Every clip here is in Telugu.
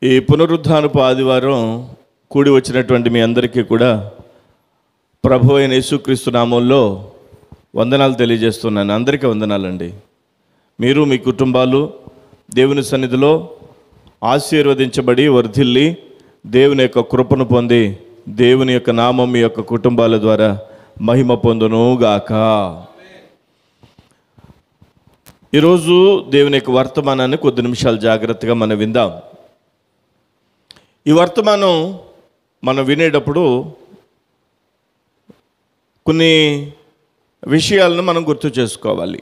ఈ పునరుద్ధానపు ఆదివారం కూడి వచ్చినటువంటి మీ అందరికీ కూడా ప్రభు అయిన యేసుక్రీస్తు నామంలో వందనాలు తెలియజేస్తున్నాను. అందరికీ వందనాలండి. మీరు మీ కుటుంబాలు దేవుని సన్నిధిలో ఆశీర్వదించబడి వర్ధిల్లి దేవుని యొక్క కృపను పొంది దేవుని యొక్క నామం మీ యొక్క కుటుంబాల ద్వారా మహిమ పొందునుగాక. ఈరోజు దేవుని యొక్క వర్తమానాన్ని కొద్ది నిమిషాలు జాగ్రత్తగా మనం విందాం. ఈ వర్తమానం మనం వినేటప్పుడు కొన్ని విషయాలను మనం గుర్తు చేసుకోవాలి.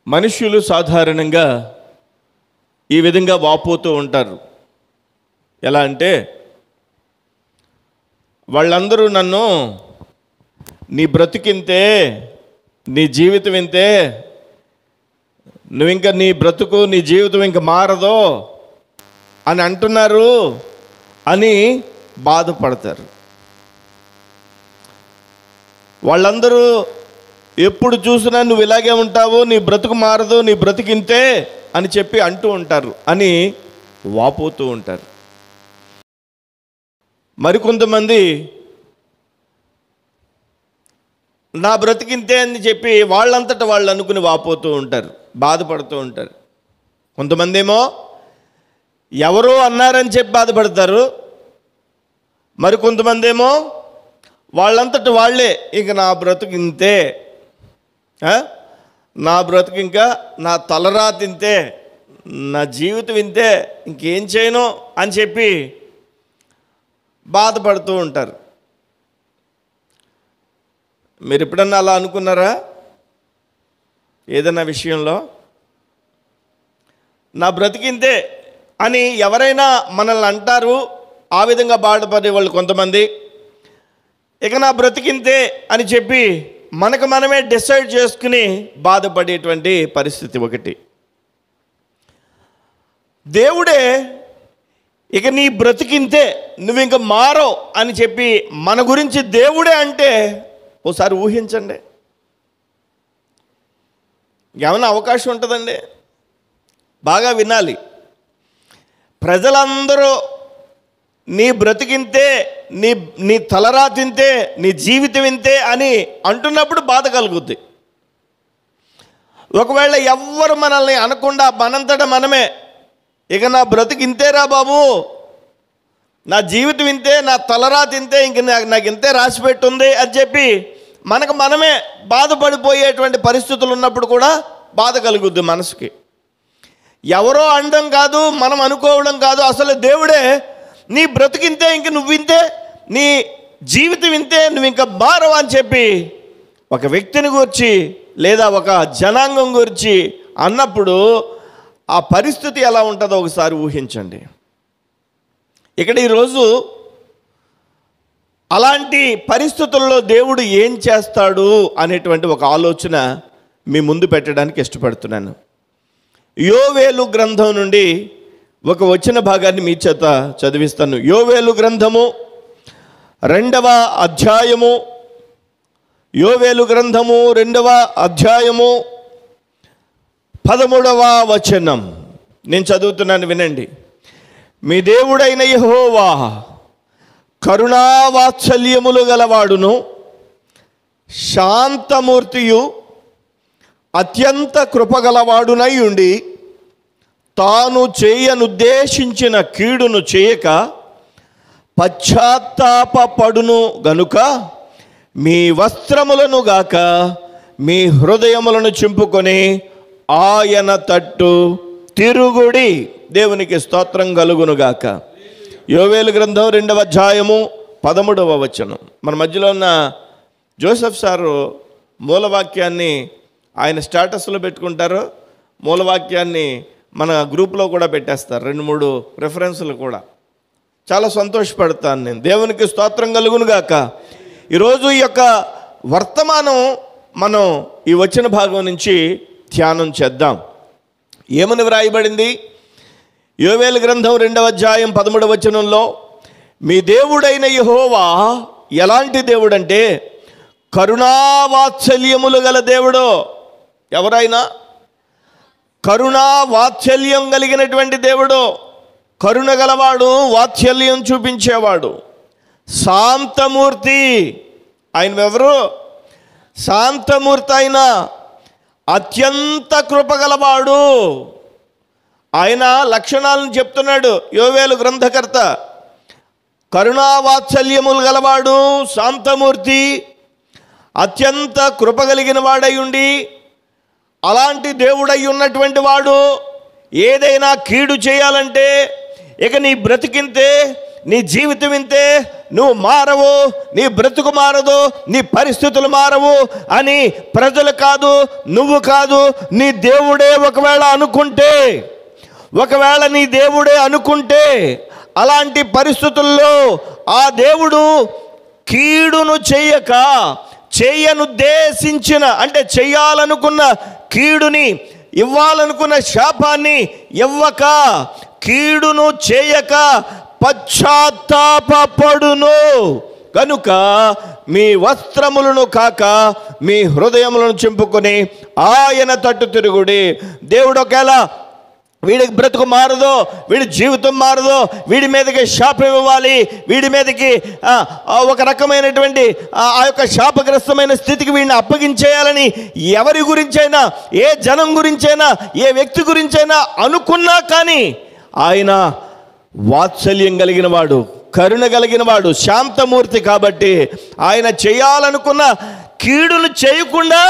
మనుష్యులు సాధారణంగా ఈ విధంగా వాపోతూ ఉంటారు. ఎలా అంటే, వాళ్ళందరూ నన్ను నీ బ్రతికింతే, నీ జీవితం ఇంతే, నువ్వు ఇంకా నీ బ్రతుకు నీ జీవితం ఇంకా మారదో అని అంటున్నారు అని బాధపడతారు. వాళ్ళందరూ ఎప్పుడు చూసినా నువ్వు ఇలాగే ఉంటావు, నీ బ్రతుకు మారదు, నీ బ్రతికింతే అని చెప్పి అంటూ ఉంటారు అని వాపోతూ ఉంటారు. మరికొంతమంది నా బ్రతికింతే అని చెప్పి వాళ్ళంతటా వాళ్ళు అనుకుని వాపోతూ ఉంటారు, బాధపడుతూ ఉంటారు. కొంతమంది ఏమో ఎవరో అన్నారని చెప్పి బాధపడతారు. మరికొంతమంది ఏమో వాళ్ళంతటా వాళ్ళే ఇంక నా బ్రతుకు ఇంతే, నా బ్రతుకు ఇంకా నా తలరాతి ఇంతే, నా జీవితం ఇంతే, ఇంకేం చేయను అని చెప్పి బాధపడుతూ ఉంటారు. మీరు ఎప్పుడన్నా అలా అనుకున్నారా? ఏదైనా విషయంలో నా బ్రతికింతే అని ఎవరైనా మనల్ని అంటారు. ఆ విధంగా బాధపడే వాళ్ళు కొంతమంది. ఇక నా బ్రతికింతే అని చెప్పి మనకు మనమే డిసైడ్ చేసుకుని బాధపడేటువంటి పరిస్థితి ఒకటి. దేవుడే ఇక నీ బ్రతికింతే, నువ్వు ఇంక మారో అని చెప్పి మన గురించి దేవుడే అంటే ఓసారి ఊహించండి, ఏమైనా అవకాశం ఉంటుందండి? బాగా వినాలి. ప్రజలందరూ నీ బ్రతికింతే, నీ తలరాతింతే, నీ జీవితం ఇంతే అని అంటున్నప్పుడు బాధ కలుగుద్ది. ఒకవేళ ఎవ్వరు మనల్ని అనకుండా మనంతటా మనమే ఇక నా బ్రతికింతేరా బాబు, నా జీవితం ఇంతే, నా తలరాతి ఇంతే, ఇంక నాకు ఇంతే రాసి పెట్టుంది అని చెప్పి మనకు మనమే బాధపడిపోయేటువంటి పరిస్థితులు ఉన్నప్పుడు కూడా బాధ కలుగుద్ది మనసుకి. ఎవరో అనడం కాదు, మనం అనుకోవడం కాదు, అసలు దేవుడే నీ బ్రతికింతే, ఇంక నువ్వింతే, నీ జీవితం ఇంతే, నువ్వు ఇంకా మారవు అని చెప్పి ఒక వ్యక్తిని గురించి లేదా ఒక జనాంగం గురించి అన్నప్పుడు ఆ పరిస్థితి ఎలా ఉంటుందో ఒకసారి ఊహించండి. ఇక్కడ ఈరోజు అలాంటి పరిస్థితుల్లో దేవుడు ఏం చేస్తాడు అనేటువంటి ఒక ఆలోచన మీ ముందు పెట్టడానికి ఇష్టపడుతున్నాను. యోవేలు గ్రంథం నుండి ఒక వచన భాగాన్ని మీ చేత చదివిస్తాను. యోవేలు గ్రంథము 2వ అధ్యాయము, యోవేలు గ్రంథము 2వ అధ్యాయము 13వ వచనం నేను చదువుతున్నాను, వినండి. మీ దేవుడైన యెహోవా కరుణావాత్సల్యములు గలవాడును, శాంతమూర్తియు, అత్యంత కృపగలవాడునై ఉండి తాను చేయనుద్దేశించిన కీడును చేయక పశ్చాత్తాపపడును గనుక మీ వస్త్రములను గాక మీ హృదయములను చింపుకొని ఆయన తట్టు తిరుగుడి. దేవునికి స్తోత్రం కలుగునుగాక. యోవేలు గ్రంథం 2వ అధ్యాయము 13వ వచనం. మన మధ్యలో ఉన్న జోసెఫ్ సారు మూలవాక్యాన్ని ఆయన స్టేటస్లో పెట్టుకుంటారు, మూలవాక్యాన్ని మన గ్రూప్లో కూడా పెట్టేస్తారు, 2-3 రెఫరెన్సులు కూడా. చాలా సంతోషపడతాను నేను. దేవునికి స్తోత్రం కలుగునుగాక. ఈరోజు ఈ యొక్క వర్తమానం మనం ఈ వచ్చిన భాగం నుంచి ధ్యానం చేద్దాం. ఏమని వ్రాయబడింది? యోవేలు గ్రంథం 2వ అధ్యాయం 13వ వచనంలో, మీ దేవుడైన యెహోవా ఎలాంటి దేవుడంటే కరుణావాత్సల్యములు గల దేవుడు. ఎవరైనా కరుణా వాత్సల్యం కలిగినటువంటి దేవుడు, కరుణ గలవాడు, వాత్సల్యం చూపించేవాడు. శాంతమూర్తి, ఆయన ఎవరు? శాంతమూర్తి, ఆయన అత్యంత కృపగలవాడు. ఆయన లక్షణాలను చెప్తున్నాడు యోవేలు గ్రంథకర్త. కరుణా వాత్సల్యములు గలవాడు, శాంతమూర్తి, అత్యంత కృప కలిగిన వాడై ఉండి, అలాంటి దేవుడై ఉన్నటువంటి వాడు ఏదైనా కీడు చేయాలంటే ఇక నీ బ్రతికింతే, నీ జీవితం ఇంతే, నువ్వు మారవు, నీ బ్రతుకు మారదు, నీ పరిస్థితులు మారవు అని ప్రజలు కాదు, నువ్వు కాదు, నీ దేవుడే ఒకవేళ నీ దేవుడే అనుకుంటే అలాంటి పరిస్థితుల్లో ఆ దేవుడు కీడును చేయనుద్దేశించిన, అంటే చేయాలనుకున్న కీడుని, ఇవ్వాలనుకున్న శాపాన్ని ఇవ్వక, కీడును చేయక పశ్చాత్తాపపడును. కనుక మీ వస్త్రములను కాక మీ హృదయములను చింపుకొని ఆయన తట్టు తిరుగుడి. దేవుడు ఒకవేళ వీడికి బ్రతుకు మారదో, వీడి జీవితం మారదో, వీడి మీదకి శాపం ఇవ్వాలి, వీడి మీదకి ఒక రకమైనటువంటి ఆ యొక్క శాపగ్రస్తమైన స్థితికి వీడిని అప్పగించేయాలని ఎవరి గురించైనా, ఏ జనం గురించైనా, ఏ వ్యక్తి గురించైనా అనుకున్నా కానీ ఆయన వాత్సల్యం కలిగిన వాడు, కరుణ కలిగిన వాడు, శాంతమూర్తి. కాబట్టి ఆయన చేయాలనుకున్న కీడును చేయకుండా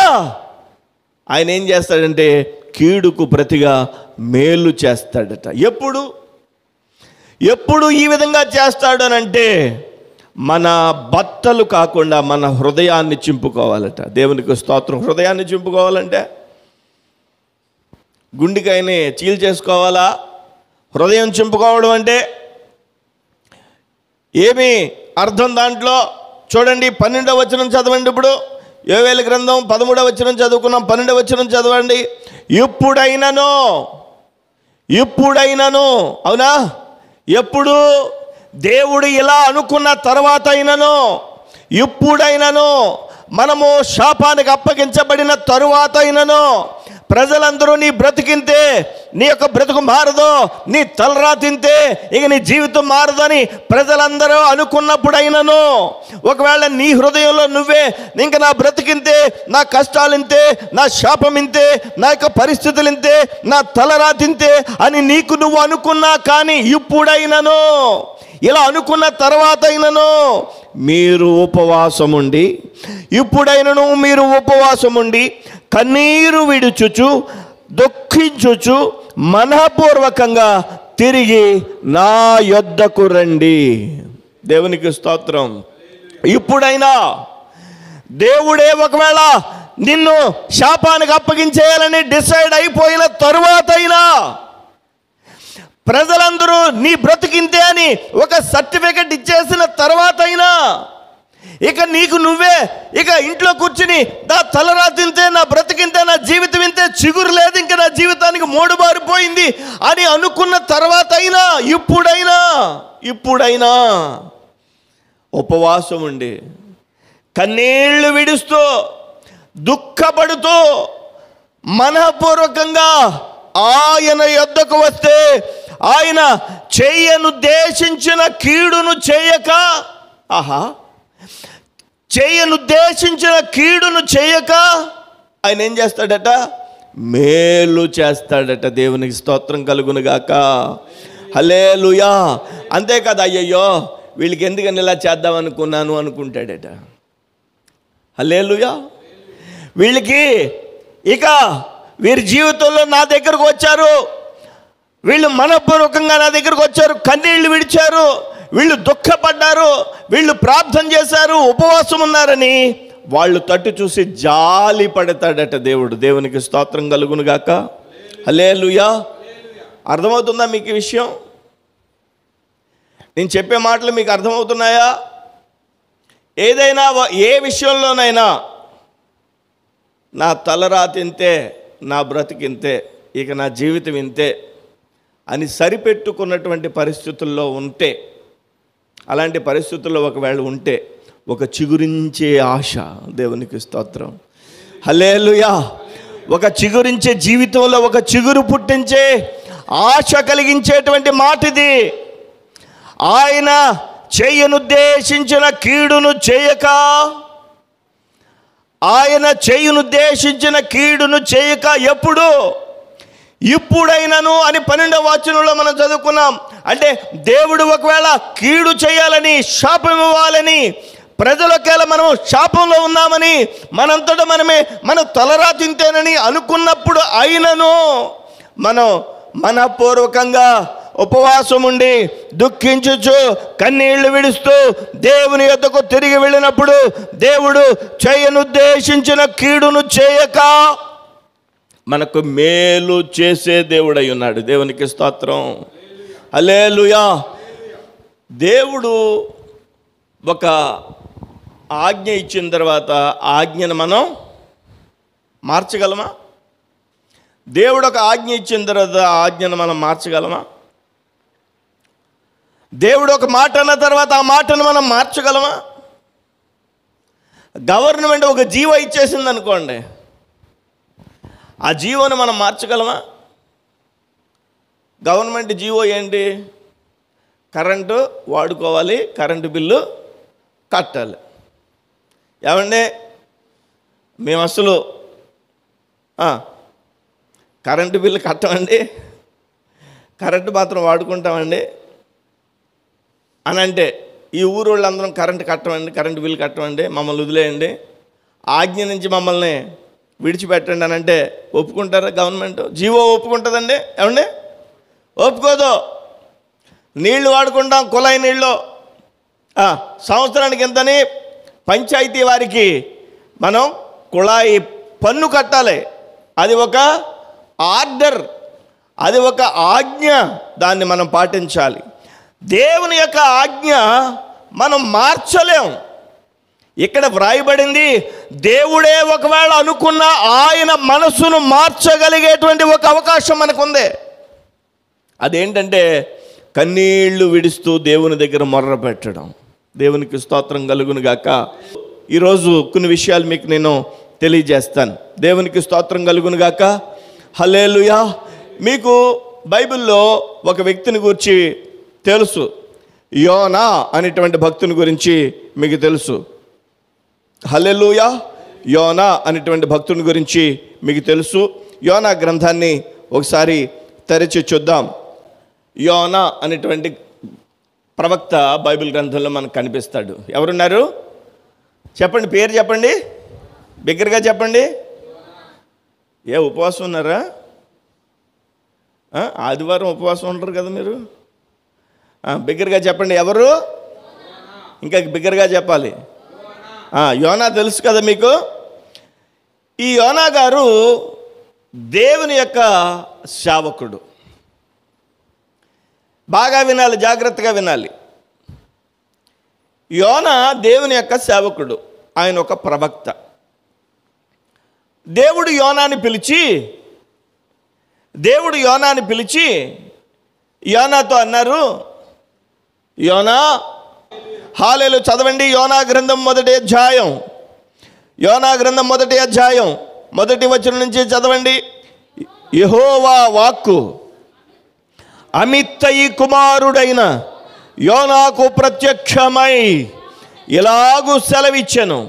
ఆయన ఏం చేస్తాడంటే కీడుకు ప్రతిగా మేలు చేస్తాడట. ఎప్పుడు ఈ విధంగా చేస్తాడు అనంటే మన బట్టలు కాకుండా మన హృదయాన్ని చింపుకోవాలట. దేవునికి స్తోత్రం. హృదయాన్ని చింపుకోవాలంటే గుండెకాయని చీల్ చేసుకోవాలా? హృదయం చింపుకోవడం అంటే ఏమి అర్థం దాంట్లో? చూడండి, 12వ వచనం చదవండి. ఇప్పుడు యోవేలు గ్రంథం 13వ వచనం చదువుకున్నాం, 12వ వచనం చదవండి. ఇప్పుడైనను, అవునా? ఎప్పుడు? దేవుడు ఇలా అనుకున్న తర్వాత అయినను, ఇప్పుడైనను, మనము శాపానికి అప్పగించబడిన తరువాత అయినను, ప్రజలందరూ నీ బ్రతికింతే, నీ యొక్క బ్రతుకు మారదు, నీ తలరా తింతే ఇక నీ జీవితం మారదు అని ప్రజలందరూ అనుకున్నప్పుడైనను, ఒకవేళ నీ హృదయంలో నువ్వే ఇంక నా బ్రతికింతే, నా కష్టాలు ఇంతే, నా శాపం ఇంతే, నా యొక్క పరిస్థితులు ఇంతే, నా తలరా తింతే అని నీకు నువ్వు అనుకున్నా కానీ ఇప్పుడైనను, ఇలా అనుకున్న తర్వాత అయినను మీరు ఉపవాసముండి, ఇప్పుడైనను మీరు ఉపవాసముండి కన్నీరు విడుచుచు దుఃఖించుచు మనఃపూర్వకంగా తిరిగి నా యొద్దకు రండి. దేవునికి స్తోత్రం. ఇప్పుడైనా దేవుడే ఒకవేళ నిన్ను శాపానికి అప్పగించేయాలని డిసైడ్ అయిపోయిన తరువాత అయినా, ప్రజలందరూ నీ బ్రతికింతే అని ఒక సర్టిఫికెట్ ఇచ్చేసిన తర్వాత అయినా, ఇక నీకు నువ్వే ఇక ఇంట్లో కూర్చుని నా తలరా తింటే, నా బ్రతికింతే, నా జీవితం ఇంతే, చిగురు లేదు, ఇంకా నా జీవితానికి మోడుబారిపోయింది అని అనుకున్న తర్వాత అయినా, ఇప్పుడైనా ఉపవాసం ఉండి కన్నీళ్లు విడుస్తూ దుఃఖపడుతూ మనఃపూర్వకంగా ఆయన యొద్దకు వస్తే, ఆయన చేయనుద్దేశించిన కీడును చేయక, చేయనుద్దేశించిన కీడును చేయక ఆయన ఏం చేస్తాడట? మేలు చేస్తాడట. దేవునికి స్తోత్రం కలుగునుగాక. హల్లెలూయా. అంతేకాదు, అయ్యయ్యో వీళ్ళకి ఎందుకని ఇలా చేద్దాం అనుకున్నాను అనుకుంటాడట. హల్లెలూయా. వీళ్ళకి ఇక వీరి జీవితంలో నా దగ్గరకు వచ్చారు, వీళ్ళు మనఃపూర్వకంగా నా దగ్గరకు వచ్చారు, కన్నీళ్లు విడిచారు, వీళ్ళు దుఃఖపడ్డారు, వీళ్ళు ప్రార్థన చేశారు, ఉపవాసం ఉన్నారని వాళ్ళు తట్టు చూసి జాలి పడతాడట దేవుడు. దేవునికి స్తోత్రం కలుగునుగాక. హల్లెలూయా. అర్థమవుతుందా మీకు ఈ విషయం? నేను చెప్పే మాటలు మీకు అర్థమవుతున్నాయా? ఏదైనా ఏ విషయంలోనైనా నా తలరా తింతే, నా బ్రతికింతే, ఇక నా జీవితం ఇంతే అని సరిపెట్టుకున్నటువంటి పరిస్థితుల్లో ఉంటే, అలాంటి పరిస్థితుల్లో ఒకవేళ ఉంటే ఒక చిగురించే ఆశ. దేవునికి స్తోత్రం. హల్లెలూయా. ఒక చిగురించే జీవితంలో ఒక చిగురు పుట్టించే ఆశ కలిగించేటువంటి మాట ఇది. ఆయన చేయనుద్దేశించిన కీడును చేయక, ఆయన చేయనుద్దేశించిన కీడును చేయక ఎప్పుడు, ఇప్పుడైనను అని 12వ వచనంలో మనం చదువుకున్నాం. అంటే దేవుడు ఒకవేళ కీడు చేయాలని, శాపం ఇవ్వాలని, ప్రజలకేళ మనం శాపంలో ఉన్నామని, మనంతటా మనమే మన తలరా తింటేనని అనుకున్నప్పుడు అయినను మనం మనపూర్వకంగా ఉపవాసం ఉండి దుఃఖించుచు కన్నీళ్లు విడుస్తూ దేవుని యొద్దకు తిరిగి వెళ్ళినప్పుడు దేవుడు చేయనుద్దేశించిన కీడును చేయక మనకు మేలు చేసే దేవుడై ఉన్నాడు. దేవునికి స్తోత్రం. హల్లెలూయా. దేవుడు ఒక ఆజ్ఞ ఇచ్చిన తర్వాత ఆజ్ఞను మనం మార్చగలమా? దేవుడు ఒక ఆజ్ఞ ఇచ్చిన తర్వాత ఆజ్ఞను మనం మార్చగలమా? దేవుడు ఒక మాట అన్న తర్వాత ఆ మాటను మనం మార్చగలమా? గవర్నమెంట్ ఒక జీవో ఇచ్చేసింది అనుకోండి, ఆ జీవోను మనం మార్చగలమా? గవర్నమెంట్ జీవో ఏంటి? కరెంటు వాడుకోవాలి, కరెంటు బిల్లు కట్టాలి. ఏమండి, మేము అసలు కరెంటు బిల్లు కట్టమండి, కరెంటు మాత్రం వాడుకుంటామండి అని అంటే, ఈ ఊరు వాళ్ళందరం కరెంటు కట్టమండి, కరెంటు బిల్లు కట్టమండి, మమ్మల్ని వదిలేయండి, ఆజ్ఞ నుంచి మమ్మల్ని విడిచిపెట్టండి అని అంటే ఒప్పుకుంటారా గవర్నమెంట్? జీవో ఒప్పుకుంటుందండి? ఏమండి, ఒప్పుకోదు. నీళ్లు వాడుకుంటాం, కుళాయి నీళ్ళు, సంవత్సరానికి ఎంతని పంచాయతీ వారికి మనం కుళాయి పన్ను కట్టాలి. అది ఒక ఆర్డర్, అది ఒక ఆజ్ఞ, దాన్ని మనం పాటించాలి. దేవుని యొక్క ఆజ్ఞ మనం మార్చలేం. ఇక్కడ వ్రాయబడింది, దేవుడే ఒకవేళ అనుకున్న ఆయన మనసును మార్చగలిగేటువంటి ఒక అవకాశం మనకుంది. అదేంటంటే కన్నీళ్లు విడుస్తూ దేవుని దగ్గర మొర్ర పెట్టడం. దేవునికి స్తోత్రం కలుగును గాక. ఈరోజు కొన్ని విషయాలు మీకు నేను తెలియజేస్తాను. దేవునికి స్తోత్రం కలుగును గాక. హల్లెలూయా. మీకు బైబిల్లో ఒక వ్యక్తిని గురించి తెలుసు, యోనా అనేటువంటి భక్తుని గురించి మీకు తెలుసు. హల్లెలూయా. యోనా అనేటువంటి భక్తుని గురించి మీకు తెలుసు. యోనా గ్రంథాన్ని ఒకసారి తెరచి చూద్దాం. యోనా అనేటువంటి ప్రవక్త బైబిల్ గ్రంథంలో మనకు కనిపిస్తాడు. ఎవరున్నారు చెప్పండి, పేరు చెప్పండి, బిగ్గరగా చెప్పండి. ఏ ఉపవాసం ఉన్నారా? ఆదివారం ఉపవాసం ఉంటారు కదా మీరు. బిగ్గరగా చెప్పండి, ఎవరు? ఇంకా బిగ్గరగా చెప్పాలి. యోనా తెలుసు కదా మీకు. ఈ యోనా గారు దేవుని యొక్క సేవకుడు. బాగా వినాలి, జాగ్రత్తగా వినాలి. యోనా దేవుని యొక్క సేవకుడు, ఆయన ఒక ప్రవక్త. దేవుడు యోనాని పిలిచి యోనాతో అన్నారు, యోనా, హాలేలు చదవండి. యోనా గ్రంథం 1వ అధ్యాయం, యోనా గ్రంథం 1వ అధ్యాయం 1వ వచనం నుంచి చదవండి. యెహోవా వాక్కు అమిత్తయి కుమారుడైన యోనాకు ప్రత్యక్షమై ఇలాగూ సెలవిచ్చెను,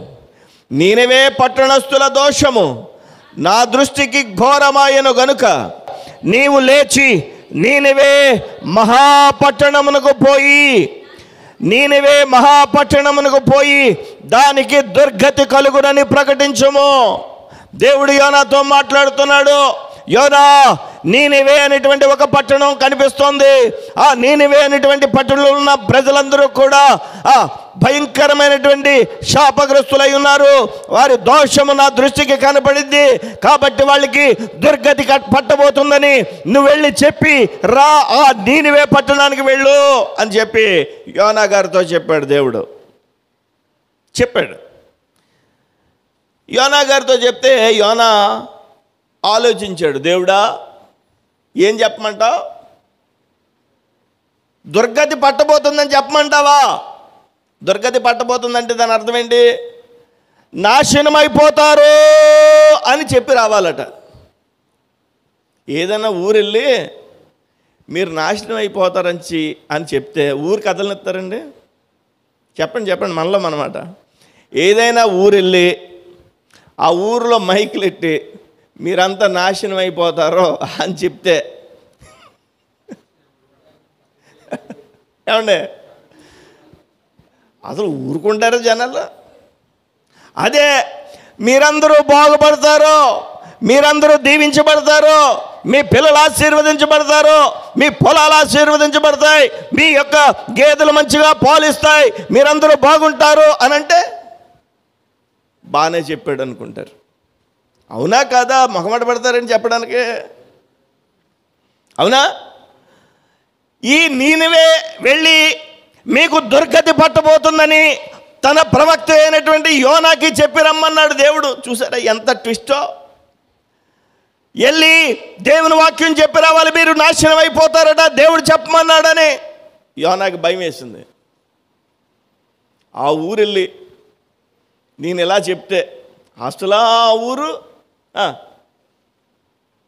నీనెవే పట్టణస్థుల దోషము నా దృష్టికి ఘోరమాయను గనుక నీవు లేచి నీనెవే మహాపట్టణమునకు పోయి దానికి దుర్గతి కలుగునని ప్రకటించుము. దేవుడు యోనాతో మాట్లాడుతున్నాడు. యోనా, నీనెవే అనేటువంటి ఒక పట్టణం కనిపిస్తోంది. ఆ నీనెవే అనేటువంటి పట్టణంలో ఉన్న ప్రజలందరూ కూడా భయంకరమైనటువంటి శాపగ్రస్తులై ఉన్నారు. వారి దోషము నా దృష్టికి కనపడింది, కాబట్టి వాళ్ళకి దుర్గతి పట్టబోతుందని నువ్వు వెళ్ళి చెప్పి రా, ఆ నీనెవే పట్టణానికి వెళ్ళు అని చెప్పి యోనా గారితో చెప్పాడు. దేవుడు చెప్పాడు. యోనా గారితో చెప్తే యోనా ఆలోచించాడు. దేవుడా, ఏం చెప్పమంటావు? దుర్గతి పట్టబోతుందని చెప్పమంటావా? దుర్గతి పట్టబోతుందంటే దాని అర్థం ఏంటి? నాశనమైపోతారు అని చెప్పి రావాలట. ఏదైనా ఊరెళ్ళి మీరు నాశనం అయిపోతారని అని చెప్తే ఊరు కదలనిస్తారండి? చెప్పండి మనలో మనమాట. ఏదైనా ఊరెళ్ళి ఆ ఊరిలో మైకులు ఎట్టి మీరంతా నాశనం అయిపోతారో అని చెప్తే ఏమండి అసలు ఊరుకుంటారు జనాలు? అదే మీరందరూ బాగుపడతారు, మీరందరూ దీవించబడతారు, మీ పిల్లలు ఆశీర్వదించబడతారు, మీ పొలాలు ఆశీర్వదించబడతాయి, మీ యొక్క గేదెలు మంచిగా పాలిస్తాయి, మీరందరూ బాగుంటారు అని అంటే బాగానే చెప్పాడు అనుకుంటారు. అవునా కాదా? మొహమాట పడతారని చెప్పడానికి. అవునా? ఈ నీనివే వెళ్ళి మీకు దుర్గతి పట్టబోతుందని తన ప్రవక్త అయినటువంటి యోనాకి చెప్పి రమ్మన్నాడు దేవుడు. చూసారా ఎంత ట్విస్టో? వెళ్ళి దేవుని వాక్యం చెప్పి రావాలి, మీరు నాశనం అయిపోతారట దేవుడు చెప్పమన్నాడని. యోనాకి భయం వేసింది. ఆ ఊరెళ్ళి నేను ఎలా చెప్తే అసలు ఆ ఊరు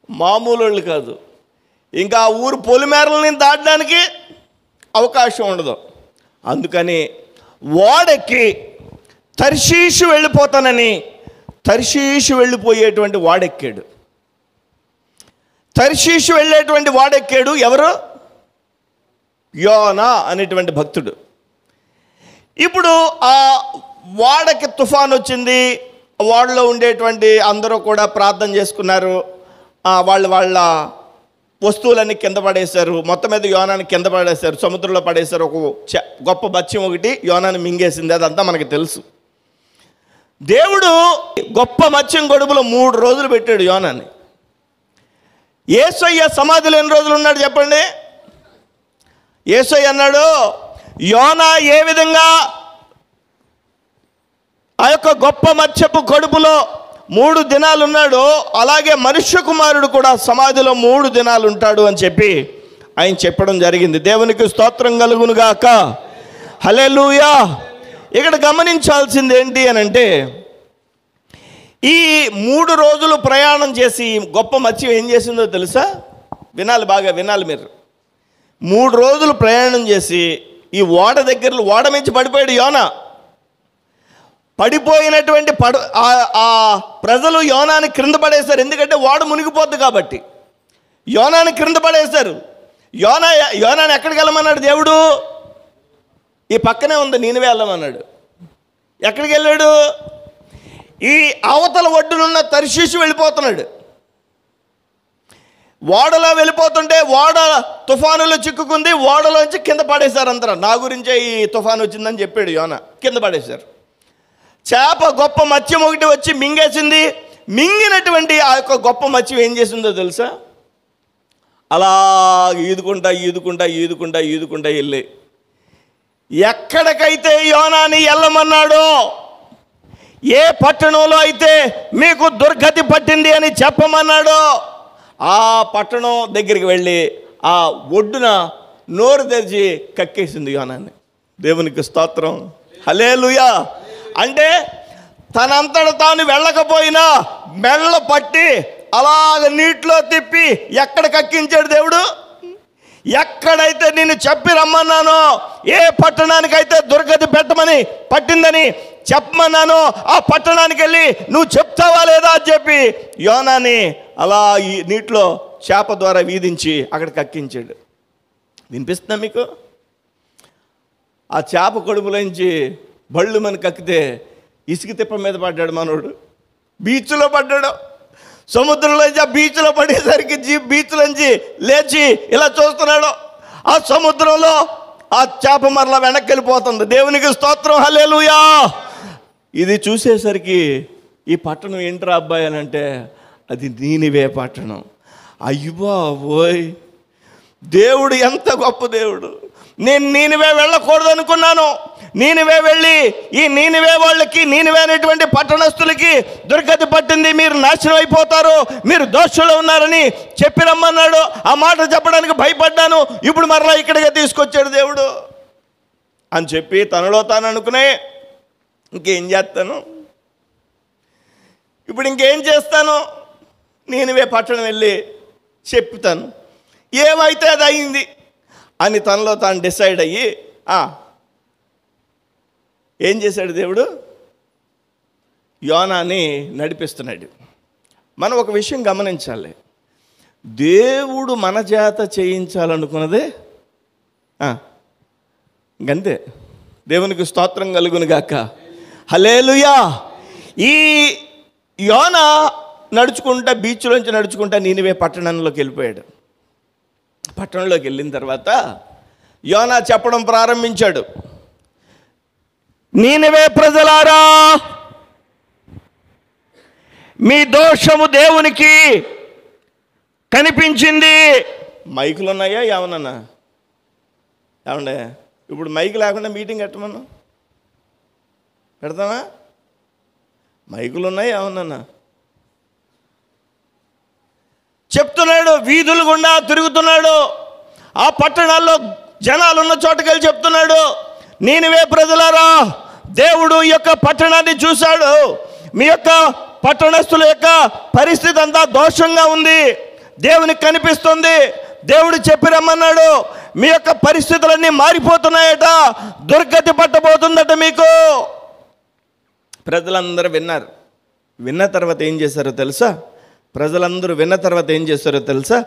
మామూలు వాళ్ళు కాదు, ఇంకా ఆ ఊరు పొలిమేరలని దాటడానికి అవకాశం ఉండదు. అందుకని వాడెక్కి తర్షీషు వెళ్ళిపోతానని తర్షీషు వెళ్ళిపోయేటువంటి వాడెక్కాడు. తర్షీషు వెళ్ళేటువంటి వాడెక్కాడు. ఎవరు? యోనా అనేటువంటి భక్తుడు. ఇప్పుడు ఆ వాడకి తుఫాన్ వచ్చింది. వాడలో ఉండేటువంటి అందరూ కూడా ప్రార్థన చేసుకున్నారు. వాళ్ళ వస్తువులన్నీ కింద పడేశారు. మొత్తం మీద యోనాని కింద పడేశారు, సముద్రంలో పడేశారు. ఒక గొప్ప మత్స్యం ఒకటి యోనాని మింగేసింది. అదంతా మనకి తెలుసు. దేవుడు గొప్ప మత్స్యం గొడుగులో 3 రోజులు పెట్టాడు యోనాని. యేసయ్య సమాధిలో ఎన్ని రోజులు ఉన్నాడు చెప్పండి? యేసయ్య అన్నాడు, యోనా ఏ విధంగా ఆ యొక్క గొప్ప మత్స్యపు కడుపులో 3 దినాలు ఉన్నాడో అలాగే మనుష్య కుమారుడు కూడా సమాధిలో 3 దినాలు ఉంటాడు అని చెప్పి ఆయన చెప్పడం జరిగింది. దేవునికి స్తోత్రం కలుగును గాక. హల్లెలూయా. ఇక్కడ గమనించాల్సింది ఏంటి అని అంటే, ఈ 3 రోజులు ప్రయాణం చేసి గొప్ప మత్స్యం ఏం చేసిందో తెలుసా? వినాలి, బాగా వినాలి మీరు. 3 రోజులు ప్రయాణం చేసి ఈ ఓడ దగ్గరలో ఓడ మించి పడిపోయాడు యోనా. పడిపోయినటువంటి ఆ ప్రజలు యోనాని క్రింద పడేశారు. ఎందుకంటే ఓడ మునిగిపోద్ది కాబట్టి యోనాని క్రింద పడేశారు. యోనాని ఎక్కడికి వెళ్ళమన్నాడు దేవుడు? ఈ పక్కనే ఉంది నీనివే వెళ్ళమన్నాడు. ఎక్కడికి వెళ్ళాడు? ఈ అవతల ఒడ్డునున్న తర్షీషు వెళ్ళిపోతున్నాడు. ఓడలో వెళ్ళిపోతుంటే ఓడ తుఫానులో చిక్కుకుంది. ఓడలోంచి కింద పడేశారు అందరూ. నా గురించే ఈ తుఫాను వచ్చిందని చెప్పాడు యోనా. కింద పడేశారు. చేప గొప్ప మత్స్యం ఒకటి వచ్చి మింగేసింది. మింగినటువంటి ఆ యొక్క గొప్ప మత్స్యం ఏం చేసిందో తెలుసా? అలా ఈదుకుంటా వెళ్ళి ఎక్కడికైతే యోనాని వెళ్ళమన్నాడో, ఏ పట్టణంలో అయితే మీకు దుర్గతి పట్టింది అని చెప్పమన్నాడో ఆ పట్టణం దగ్గరికి వెళ్ళి ఆ ఒడ్డున నోరు తెరిచి కక్కేసింది యోనాన్ని. దేవునికి స్తోత్రం. హల్లెలూయా. అంటే తనంతట తాను వెళ్ళకపోయినా మెళ్ళ పట్టి అలాగ నీటిలో తిప్పి ఎక్కడ కక్కించాడు దేవుడు? ఎక్కడైతే నేను చెప్పి రమ్మన్నానో, ఏ పట్టణానికైతే దుర్గతి పట్టిందని చెప్పమన్నానో ఆ పట్టణానికి వెళ్ళి నువ్వు చెప్తావా లేదా అని చెప్పి యోనాని అలా ఈ నీటిలో చేప ద్వారా వీధించి అక్కడ కక్కించాడు. వినిపిస్తుందా మీకు? ఆ చేప కడుపులోంచి బళ్ళు మన కక్కితే ఇసుక తిప్ప మీద పడ్డాడు మనోడు. బీచ్లో పడ్డాడు. సముద్రంలోంచి ఆ బీచ్లో పడేసరికి బీచ్లోంచి లేచి ఇలా చూస్తున్నాడు. ఆ సముద్రంలో ఆ చేప మరలా వెనక్కి వెళ్ళిపోతుంది. దేవునికి స్తోత్రం. హల్లెలూయా. ఇది చూసేసరికి ఈ పట్టణం ఏంట్రా అబ్బాయి అని అంటే అది నీనివే పట్టణం. అయ్యో ఓయ్, దేవుడు ఎంత గొప్ప దేవుడు. నేను నీనివే వెళ్ళకూడదు అనుకున్నాను. నీనివే వెళ్ళి ఈ నీనివే వాళ్ళకి, నీనివే అనేటువంటి పట్టణస్తులకి దుర్గతి పట్టింది, మీరు నాశనం అయిపోతారు, మీరు దోషులు ఉన్నారని చెప్పి రమ్మన్నాడు. ఆ మాట చెప్పడానికి భయపడ్డాను. ఇప్పుడు మరలా ఇక్కడికి తీసుకొచ్చాడు దేవుడు అని చెప్పి తనలో తాను అనుకునే ఇంకేం చేస్తాను, ఇప్పుడు ఇంకేం చేస్తాను? నీనివే పట్టణం వెళ్ళి చెప్తాను, ఏమైతే అది అయింది అని తనలో తాను డిసైడ్ అయ్యి ఏం చేశాడు దేవుడు? యోనాని నడిపిస్తున్నాడు. మనం ఒక విషయం గమనించాలి, దేవుడు మన చేత చేయించాలనుకున్నదే గంతే. దేవునికి స్తోత్రం కలుగును గాక. హల్లెలూయా. ఈ యోనా నడుచుకుంటా, బీచ్లోంచి నడుచుకుంటా నీనివే పట్టణంలోకి వెళ్ళిపోయాడు. పట్టణంలోకి వెళ్ళిన తర్వాత యోనా చెప్పడం ప్రారంభించాడు, నీనివే ప్రజలారా, మీ దోషము దేవునికి కనిపించింది. మైకులు ఉన్నాయా? ఏమన్నా ఏమండే? ఇప్పుడు మైకు లేకుండా మీటింగ్ పెట్టమన్నా పెడతామా? మైకులు ఉన్నాయి ఏమన్నా? చెప్తున్నాడు, వీధులు గుండా తిరుగుతున్నాడు, ఆ పట్టణాల్లో జనాలు ఉన్న చోటకెళ్ళి చెప్తున్నాడు, నీనివే ప్రజలారా, దేవుడు ఈ యొక్క పట్టణాన్ని చూశాడు, మీ యొక్క పట్టణస్థుల యొక్క పరిస్థితి అంతా దోషంగా ఉంది, దేవునికి కనిపిస్తుంది, దేవుడు చెప్పి రమ్మన్నాడు, మీ యొక్క పరిస్థితులన్నీ మారిపోతున్నాయట, దుర్గతి పట్టబోతుందట మీకు. ప్రజలందరూ విన్నారు. విన్న తర్వాత ఏం చేశారో తెలుసా? ప్రజలందరూ విన్న తర్వాత ఏం చేశారో తెలుసా?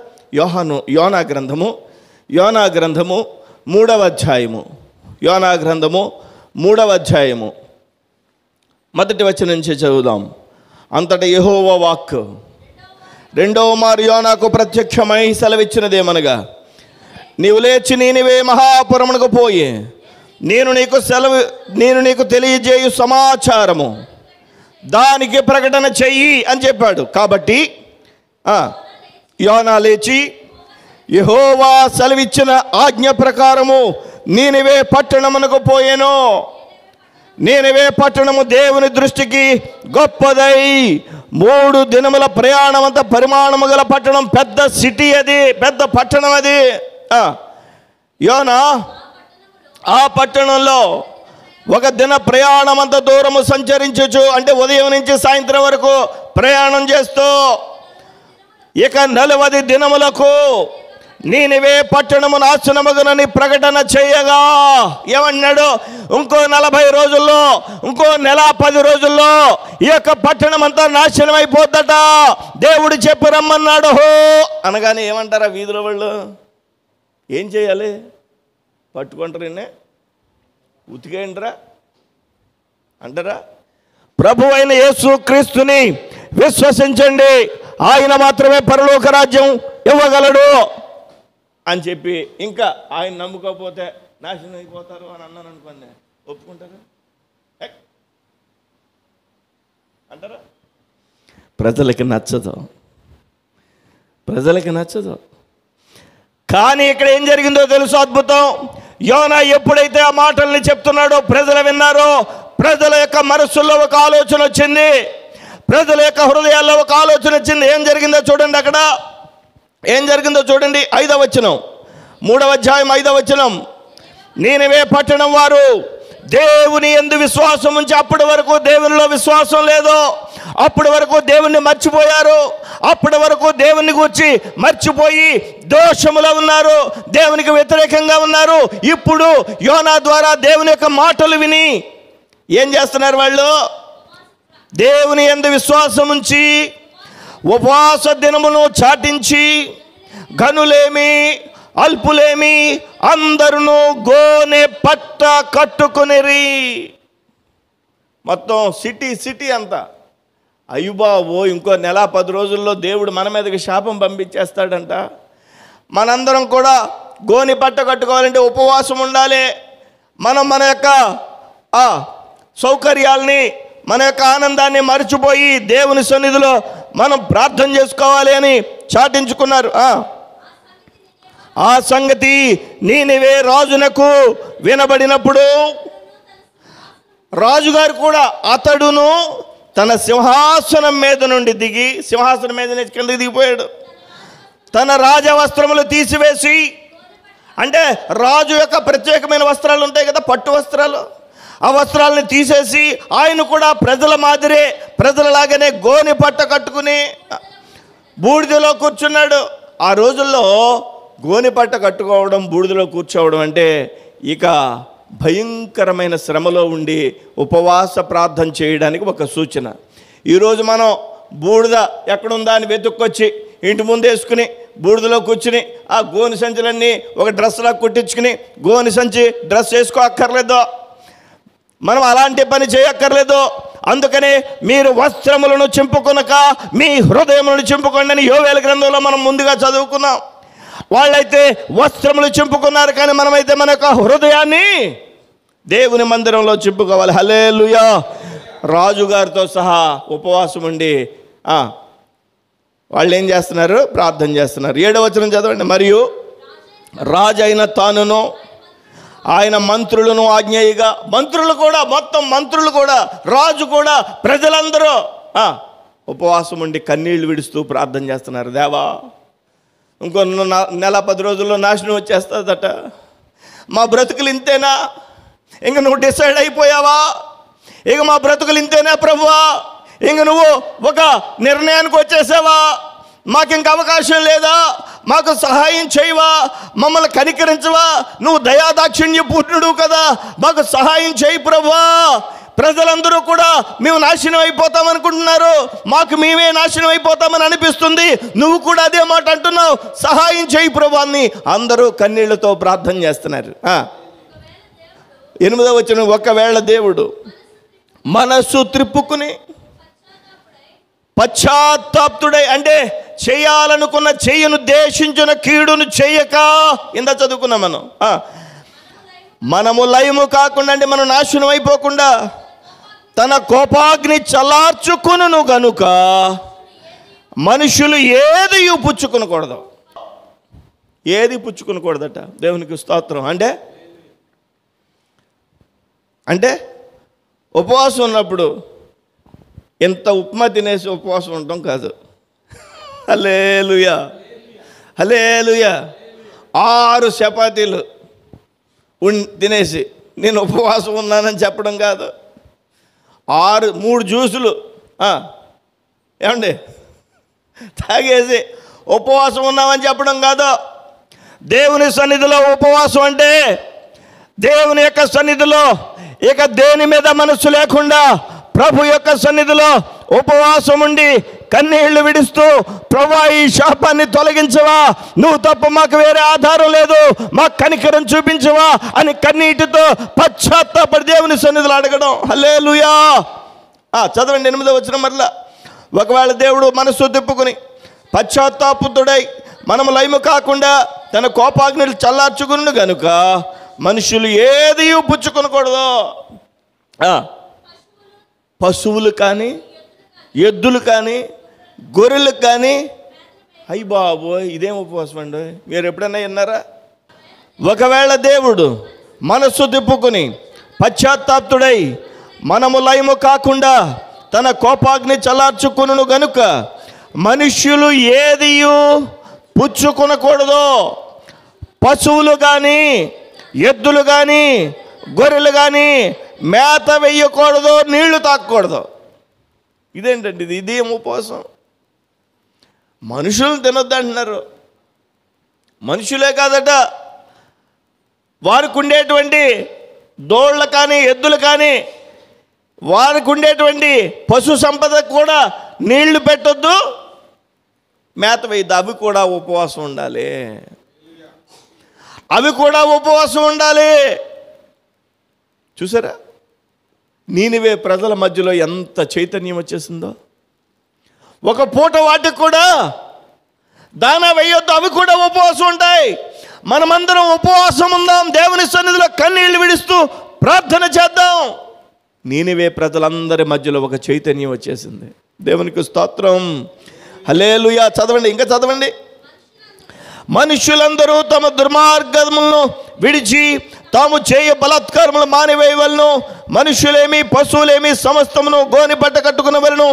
యోనా గ్రంథము 3వ అధ్యాయము, యోనా గ్రంథము 3వ అధ్యాయము 1వ వచనం నుంచి చదువుదాం. అంతటా యెహోవా వాక్కు రెండవ మారు యోనాకు ప్రత్యక్షమై సెలవిచ్చినదేమనగా, నీవు లేచి నీనివే మహాపురమునకు పోయి నేను నీకు తెలియజేయు సమాచారము దానికి ప్రకటన చెయ్యి అని చెప్పాడు. కాబట్టి యోనా లేచి యెహోవా సెలవిచ్చిన ఆజ్ఞ ప్రకారము నీనివే పట్టణమునకు పోయెను. నీనివే పట్టణము దేవుని దృష్టికి గొప్పదై 3 దినముల ప్రయాణం అంత పరిమాణము గల పట్టణం, పెద్ద సిటీ అది, పెద్ద పట్టణం అది. యోనా ఆ పట్టణంలో 1 దిన ప్రయాణం అంత దూరము సంచరించచ్చు, అంటే ఉదయం నుంచి సాయంత్రం వరకు ప్రయాణం చేస్తూ ఇక 40 దినములకు నీనివే పట్టణము నాశనమగునని ప్రకటన చేయగా ఏమన్నాడు? ఇంకో 40 రోజుల్లో, ఇంకో నెల 10 రోజుల్లో ఈ యొక్క పట్టణం అంతా నాశనం అయిపోద్దట, దేవుడు చెప్పి రమ్మన్నాడు. హో అనగానే ఏమంటారా వీధుల వాళ్ళు? ఏం చేయాలి? పట్టుకుంటారనే ఉతికేయండిరా అంటారా? ప్రభు అయిన యేసు క్రీస్తుని విశ్వసించండి, ఆయన మాత్రమే పరలోక రాజ్యం ఇవ్వగలడు అని చెప్పి, ఇంకా ఆయన నమ్ముకోకపోతే నాశనం అయిపోతారు అని అన్నాను అనుకోండి, ఒప్పుకుంటారా? అంటారా? ప్రజలకి నచ్చదు. కానీ ఇక్కడ ఏం జరిగిందో తెలుసు, అద్భుతం. యోనా ఎప్పుడైతే ఆ మాటల్ని చెప్తున్నాడో ప్రజలు విన్నారో, ప్రజల యొక్క మనస్సుల్లో ఒక ఆలోచన వచ్చింది, ప్రజల యొక్క హృదయాల్లో ఒక ఆలోచన వచ్చింది. ఏం జరిగిందో చూడండి, అక్కడ ఏం జరిగిందో చూడండి. 5వ వచనం, 3వ అధ్యాయం 5వ వచనం. నీనివే పట్టణం వారు దేవుని యందు విశ్వాసం ఉంచి, అప్పటి వరకు దేవునిలో విశ్వాసం లేదు, అప్పటి వరకు దేవుణ్ణి మర్చిపోయారు, అప్పటి వరకు దేవుని గురించి మర్చిపోయి దోషములో ఉన్నారు, దేవునికి వ్యతిరేకంగా ఉన్నారు. ఇప్పుడు యోనా ద్వారా దేవుని యొక్క మాటలు విని ఏం చేస్తున్నారు? వాళ్ళు దేవుని యందు విశ్వాసం ఉంచి ఉపవాస దినమును చాటించి ఘనులేమి అల్పులేమి అందరూ గోనె పట్ట కట్టుకునిరి. మొత్తం సిటీ అంతా అయ్యుబాబో ఇంకో నెల 10 రోజుల్లో దేవుడు మన మీదకి శాపం పంపించేస్తాడంట, మనందరం కూడా గోనె పట్ట కట్టుకోవాలంటే ఉపవాసం ఉండాలి, మనం మన యొక్క సౌకర్యాల్ని, మన యొక్క ఆనందాన్ని మర్చిపోయి దేవుని సన్నిధిలో మనం ప్రార్థన చేసుకోవాలి అని చాటించుకున్నారు. ఆ సంగతి నీనివే రాజునకు వినబడినప్పుడు రాజుగారు కూడా అతడును తన సింహాసనం మీద నుండి దిగి, సింహాసనం మీద నుంచి కిందకి దిగిపోయాడు, తన రాజవస్త్రములు తీసివేసి, అంటే రాజు యొక్క ప్రత్యేకమైన వస్త్రాలు ఉంటాయి కదా, పట్టు వస్త్రాలు, ఆ వస్త్రాలని తీసేసి ఆయన కూడా ప్రజల మాదిరే, ప్రజలలాగానే గోనె పట్ట కట్టుకుని బూడిదలో కూర్చున్నాడు. ఆ రోజుల్లో గోనెపట్ట కట్టుకోవడం, బూడిదలో కూర్చోవడం అంటే ఇక భయంకరమైన శ్రమలో ఉండి ఉపవాస ప్రార్థన చేయడానికి ఒక సూచన. ఈరోజు మనం బూడిద ఎక్కడుందా అని వెతుక్కొచ్చి ఇంటి ముందు వేసుకుని బూడిదలో కూర్చుని ఆ గోని సంచులన్నీ ఒక డ్రెస్లా కుట్టించుకుని గోని సంచి డ్రెస్ వేసుకో అక్కర్లేదు. మనం అలాంటి పని చేయక్కర్లేదు. అందుకనే మీరు వస్త్రములను చింపుకొనక మీ హృదయములను చింపుకోండి అని యోవేలు గ్రంథంలో మనం ముందుగా చదువుకున్నాం. వాళ్ళైతే వస్త్రములు చింపుకున్నారు, కానీ మనమైతే మన యొక్క హృదయాన్ని దేవుని మందిరంలో చింపుకోవాలి. హల్లెలూయా. రాజుగారితో సహా ఉపవాసం ఉండి వాళ్ళు ఏం చేస్తున్నారు? ప్రార్థన చేస్తున్నారు. 7వ వచనం చదవండి. మరియు రాజు అయిన తానును ఆయన మంత్రులను ఆజ్ఞేయగా, మంత్రులు కూడా, మొత్తం మంత్రులు కూడా, రాజు కూడా, ప్రజలందరూ ఉపవాసం ఉండి కన్నీళ్లు విడుస్తూ ప్రార్థన చేస్తున్నారు. దేవా, ఇంకో నెల 10 రోజుల్లో నాశనం వచ్చేస్తుందట, మా బ్రతుకులు ఇంతేనా? ఇంక నువ్వు డిసైడ్ అయిపోయావా? ఇక మా బ్రతుకులు ఇంతేనా ప్రభువా? ఇంక నువ్వు ఒక నిర్ణయానికి వచ్చేసావా? మాకు ఇంక అవకాశం లేదా? మాకు సహాయం చేయవా? మమ్మల్ని కనికరించవా? నువ్వు దయాదాక్షిణ్య పూర్ణుడు కదా, మాకు సహాయం చేయి ప్రభువా. ప్రజలందరూ కూడా మేము నాశనం అయిపోతామనుకుంటున్నారు, మాకు మేమే నాశనం అయిపోతామని అనిపిస్తుంది, నువ్వు కూడా అదే మాట అంటున్నావు, సహాయం చేయి ప్రభు అని అందరూ కన్నీళ్లతో ప్రార్థన చేస్తున్నారు. 8వ వచనం, ఒకవేళ దేవుడు మనస్సు త్రిప్పుకుని పశ్చాత్తాప్తుడై, అంటే చేయాలనుకున్న చేయను దేశించిన కీడును చేయక, ఇందా చదువుకున్నాం మనం, మనము లయము కాకుండా, అంటే మనం నాశనం అయిపోకుండా తన కోపాగ్ని చల్లార్చుకును గనుక మనుషులు ఏది పుచ్చుకునకూడదు. ఏది పుచ్చుకునకూడదట. దేవునికి స్తోత్రం. అంటే ఉపవాసం ఉన్నప్పుడు ఇంత ఉప్మా తినేసి ఉపవాసం ఉండటం కాదు. హల్లెలూయా, హల్లెలూయా. 6 చపాతీలు తినేసి నేను ఉపవాసం ఉన్నానని చెప్పడం కాదు. 3 జ్యూసులు ఏమండి తాగేసి ఉపవాసం ఉన్నామని చెప్పడం కాదు. దేవుని సన్నిధిలో ఉపవాసం అంటే దేవుని యొక్క సన్నిధిలో ఇక దేని మీద మనసు లేకుండా ప్రభు యొక్క సన్నిధిలో ఉపవాసం ఉండి కన్నీళ్లు విడుస్తూ, ప్రభువా ఈ శాపాన్ని తొలగించవా, నువ్వు తప్ప మాకు వేరే ఆధారం లేదు, మాకు కనికరం చూపించవా అని కన్నీటితో పశ్చాత్తాపడి దేవుని సన్నిధిలో అడగడం. హల్లెలూయా. చదవండి 8వ వచనం మరలా. ఒకవేళ దేవుడు మనస్సు తిప్పుకుని పశ్చాత్తాపుతుడై మనము లయము కాకుండా తన కోపాగ్నిలు చల్లార్చుకును గనుక మనుషులు ఏది పుచ్చుకొనకూడదు. పశువులు కానీ, ఎద్దులు కానీ, గొర్రెలు కానీ. అయ్యి బాబోయ్, ఇదేం ఉపవాసం అండి? మీరు ఎప్పుడైనా విన్నారా? ఒకవేళ దేవుడు మనస్సు తిప్పుకుని పశ్చాత్తాప్తుడై మనము లయము కాకుండా తన కోపాగ్ని చల్లార్చుకును గనుక మనుష్యులు ఏది పుచ్చుకొనకూడదు. పశువులు కానీ, ఎద్దులు కానీ, గొర్రెలు కానీ మేత వేయకూడదు, నీళ్లు తాగకూడదు. ఇదేంటండి ఇది? ఇదేం ఉపవాసం? మనుషులు తినొద్దంటున్నారు. మనుషులే కాదట, వారికి ఉండేటువంటి దోళ్ళ కానీ, ఎద్దులు కానీ, వారికి ఉండేటువంటి పశు సంపద కూడా నీళ్లు పెట్టొద్దు, మేత వేయద్దు. అవి కూడా ఉపవాసం ఉండాలి. అవి కూడా ఉపవాసం ఉండాలి. చూసారా నీనివే ప్రజల మధ్యలో ఎంత చైతన్యం వచ్చేసిందో. ఒక పూట వాటికి కూడా దానా వేయొద్దు, అవి కూడా ఉపవాసం ఉంటాయి. మనమందరం ఉపవాసం ఉందాం, దేవుని సన్నిధిలో కన్నీళ్లు విడుస్తూ ప్రార్థన చేద్దాం. నీనివే ప్రజలందరి మధ్యలో ఒక చైతన్యం వచ్చేసింది. దేవునికి స్తోత్రం. హల్లెలూయా. చదవండి, ఇంకా చదవండి. మనుష్యులందరూ తమ దుర్మార్గములను విడిచి తాము చేయ బలాత్కారములు మానివేయవలను. మనుష్యులేమి పశువులేమి సమస్తమును గోని బట్ట కట్టుకునవలను.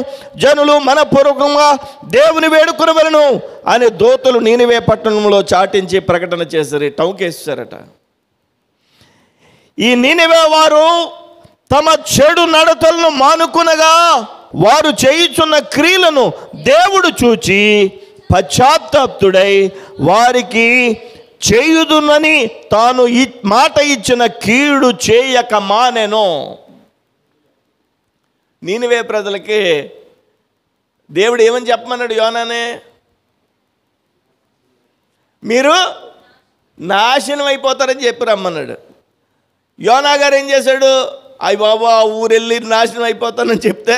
జనులు మనపూర్వకంగా దేవుని వేడుకునవలను అని దూతలు నీనివే పట్టణంలో చాటించి ప్రకటన చేశారు, టౌకేశారట. ఈ నీనివే వారు తమ చెడు నడతలను మానుకునగా వారు చేయుచున్న క్రియలను దేవుడు చూచి పశ్చాత్తాప్తుడై వారికి చేయుదునని తాను ఈ మాట ఇచ్చిన కీడు చేయక మానెను. నీనివే ప్రజలకి దేవుడు ఏమని చెప్పమన్నాడు యోనానే? మీరు నాశనం అయిపోతారని చెప్పి రమ్మన్నాడు. యోనా గారు ఏం చేశాడు? అయ్య బాబు ఆ ఊరెళ్ళి నాశనం అయిపోతానని చెప్తే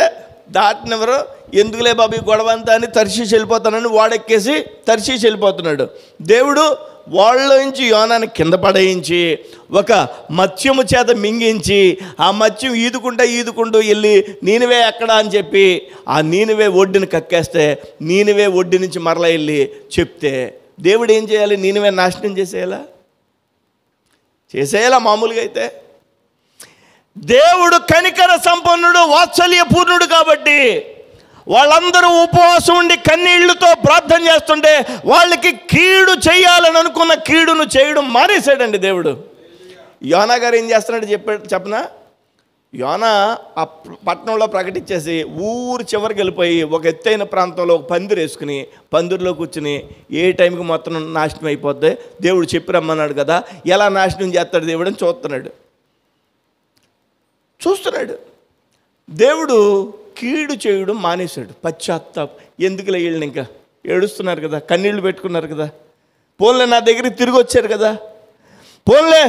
దాటినెవరు, ఎందుకులే బాబు ఈ గొడవ అంతా అని తర్షీషు వెళ్ళిపోతానని వాడెక్కేసి తర్షీషు వెళ్ళిపోతున్నాడు. దేవుడు వాళ్ళలోంచి యోనాని కింద పడేయించి ఒక మత్స్యము చేత మింగించి ఆ మత్స్యం ఈదుకుంటూ వెళ్ళి నీనివే ఎక్కడ అని చెప్పి ఆ నీనివే ఒడ్డుని కక్కేస్తే నీనివే ఒడ్డు నుంచి మరలా వెళ్ళి చెప్తే దేవుడు ఏం చేయాలి? నీనివే నాశనం చేసేయాలా మామూలుగా అయితే? దేవుడు కనికర సంపన్నుడు, వాత్సల్యపూర్ణుడు కాబట్టి వాళ్ళందరూ ఉపవాసం ఉండి కన్నీళ్లతో ప్రార్థన చేస్తుంటే వాళ్ళకి కీడు చేయాలని అనుకున్న కీడును చేయడం మానేశాడండి దేవుడు. యోనా గారు ఏం చేస్తున్నాడు చెప్పనా? యోనా ఆ పట్టణంలో ప్రకటించేసి ఊరు చివరికి వెళ్ళిపోయి ఒక ఎత్తైన ప్రాంతంలో ఒక పందిరి వేసుకుని పందిరిలో కూర్చుని ఏ టైంకి మొత్తం నాశనం అయిపోద్ది దేవుడు చెప్పి రమ్మన్నాడు కదా, ఎలా నాశనం చేస్తాడు దేవుడు అని చూస్తున్నాడు. దేవుడు కీడు చేయడం మానేశాడు. ఎందుకులే వీళ్ళని ఇంకా ఏడుస్తున్నారు కదా, కన్నీళ్లు పెట్టుకున్నారు కదా, పోన్లే నా దగ్గరికి తిరిగి వచ్చారు కదా, పోన్లే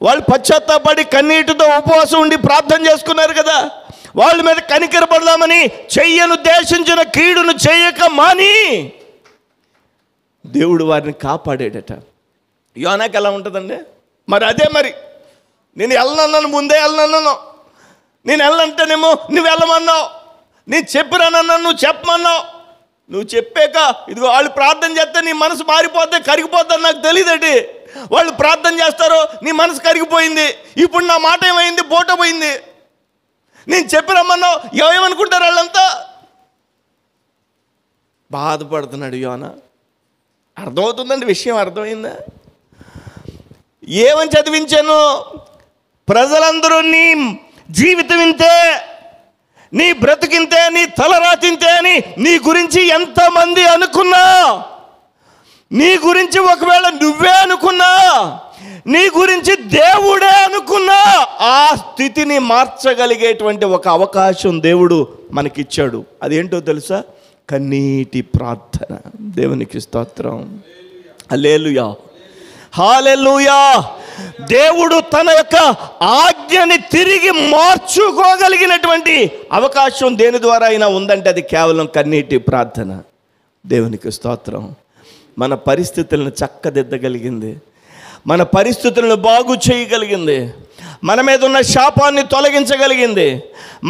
వాళ్ళు పశ్చాత్తాపడి కన్నీటితో ఉపవాసం ఉండి ప్రార్థన చేసుకున్నారు కదా, వాళ్ళ మీద కనికరపడదామని చెయ్యనుద్దేశించిన కీడును చేయక మాని దేవుడు వారిని కాపాడాడట. యోనాకి ఎలా ఉంటుందండి? మరి నేను వెళ్ళనన్నాను, ముందే వెళ్ళనన్నాను, నేను వెళ్ళంటేనేమో నువ్వు వెళ్ళమన్నావు, నేను చెప్పిరానన్నాను నువ్వు చెప్పమన్నావు, నువ్వు చెప్పాక ఇదిగో వాళ్ళు ప్రార్థన చేస్తే నీ మనసు మారిపోతే కరిగిపోతారు నాకు తెలియదటి, వాళ్ళు ప్రార్థన చేస్తారో నీ మనసు కరిగిపోయింది, ఇప్పుడు నా మాట ఏమైంది? బోట పోయింది, నేను చెప్పిరమ్మన్నావు, ఏమనుకుంటారు వాళ్ళంతా? బాధపడుతున్నాడు యోనా. అర్థమవుతుందండి విషయం? అర్థమైందా? ఏమని చదివించాను? ప్రజలందరూ నీ జీవితం ఇంతే, నీ బ్రతికింతే, నీ తలరాతింతే అని నీ గురించి ఎంతమంది అనుకున్నా, నీ గురించి ఒకవేళ నువ్వే అనుకున్నా, నీ గురించి దేవుడే అనుకున్నా, ఆ స్థితిని మార్చగలిగేటువంటి ఒక అవకాశం దేవుడు మనకిచ్చాడు. అదేంటో తెలుసా? కన్నీటి ప్రార్థన. దేవునికి స్తోత్రం. హల్లెలూయా, హల్లెలూయా. దేవుడు తన యొక్క ఆజ్ఞని తిరిగి మార్చుకోగలిగినటువంటి అవకాశం దేని ద్వారా అయినా ఉందంటే అది కేవలం కన్నీటి ప్రార్థన. దేవునికి స్తోత్రం. మన పరిస్థితులను చక్కదిద్దగలిగింది, మన పరిస్థితులను బాగు చేయగలిగింది, మన మీద ఉన్న శాపాన్ని తొలగించగలిగింది,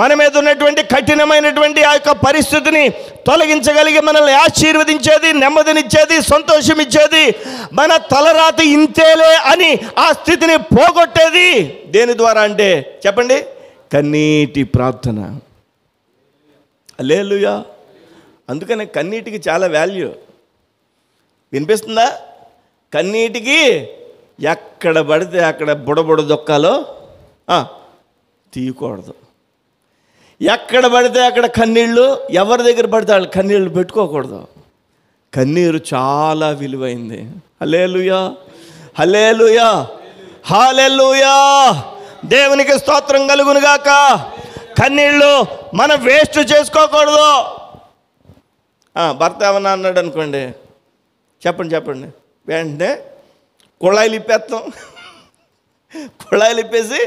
మన మీద ఉన్నటువంటి కఠినమైనటువంటి ఆ యొక్క పరిస్థితిని తొలగించగలిగి మనల్ని ఆశీర్వదించేది, నెమ్మదినిచ్చేది, సంతోషం ఇచ్చేది, మన తలరాతి ఇంతేలే అని ఆ స్థితిని పోగొట్టేది దేని ద్వారా అంటే చెప్పండి? కన్నీటి ప్రార్థన. హల్లెలూయా. అందుకనే కన్నీటికి చాలా వాల్యూ. వినిపిస్తుందా? కన్నీటికి ఎక్కడ పడితే అక్కడ బుడబుడ దొక్కాలో తీయకూడదు. ఎక్కడ పడితే అక్కడ కన్నీళ్ళు, ఎవరి దగ్గర పడితే వాళ్ళు కన్నీళ్ళు పెట్టుకోకూడదు. కన్నీరు చాలా విలువైంది. హల్లెలూయా, హల్లెలూయా, హల్లెలూయా. దేవునికి స్తోత్రం కలుగునుగాక. కన్నీళ్ళు మనం వేస్ట్ చేసుకోకూడదు. భర్త ఏమన్నా అన్నాడు అనుకోండి, చెప్పండి, వెంటనే కుళాయిలు ఇప్పేస్తాం, కుళాయిలు ఇప్పేసి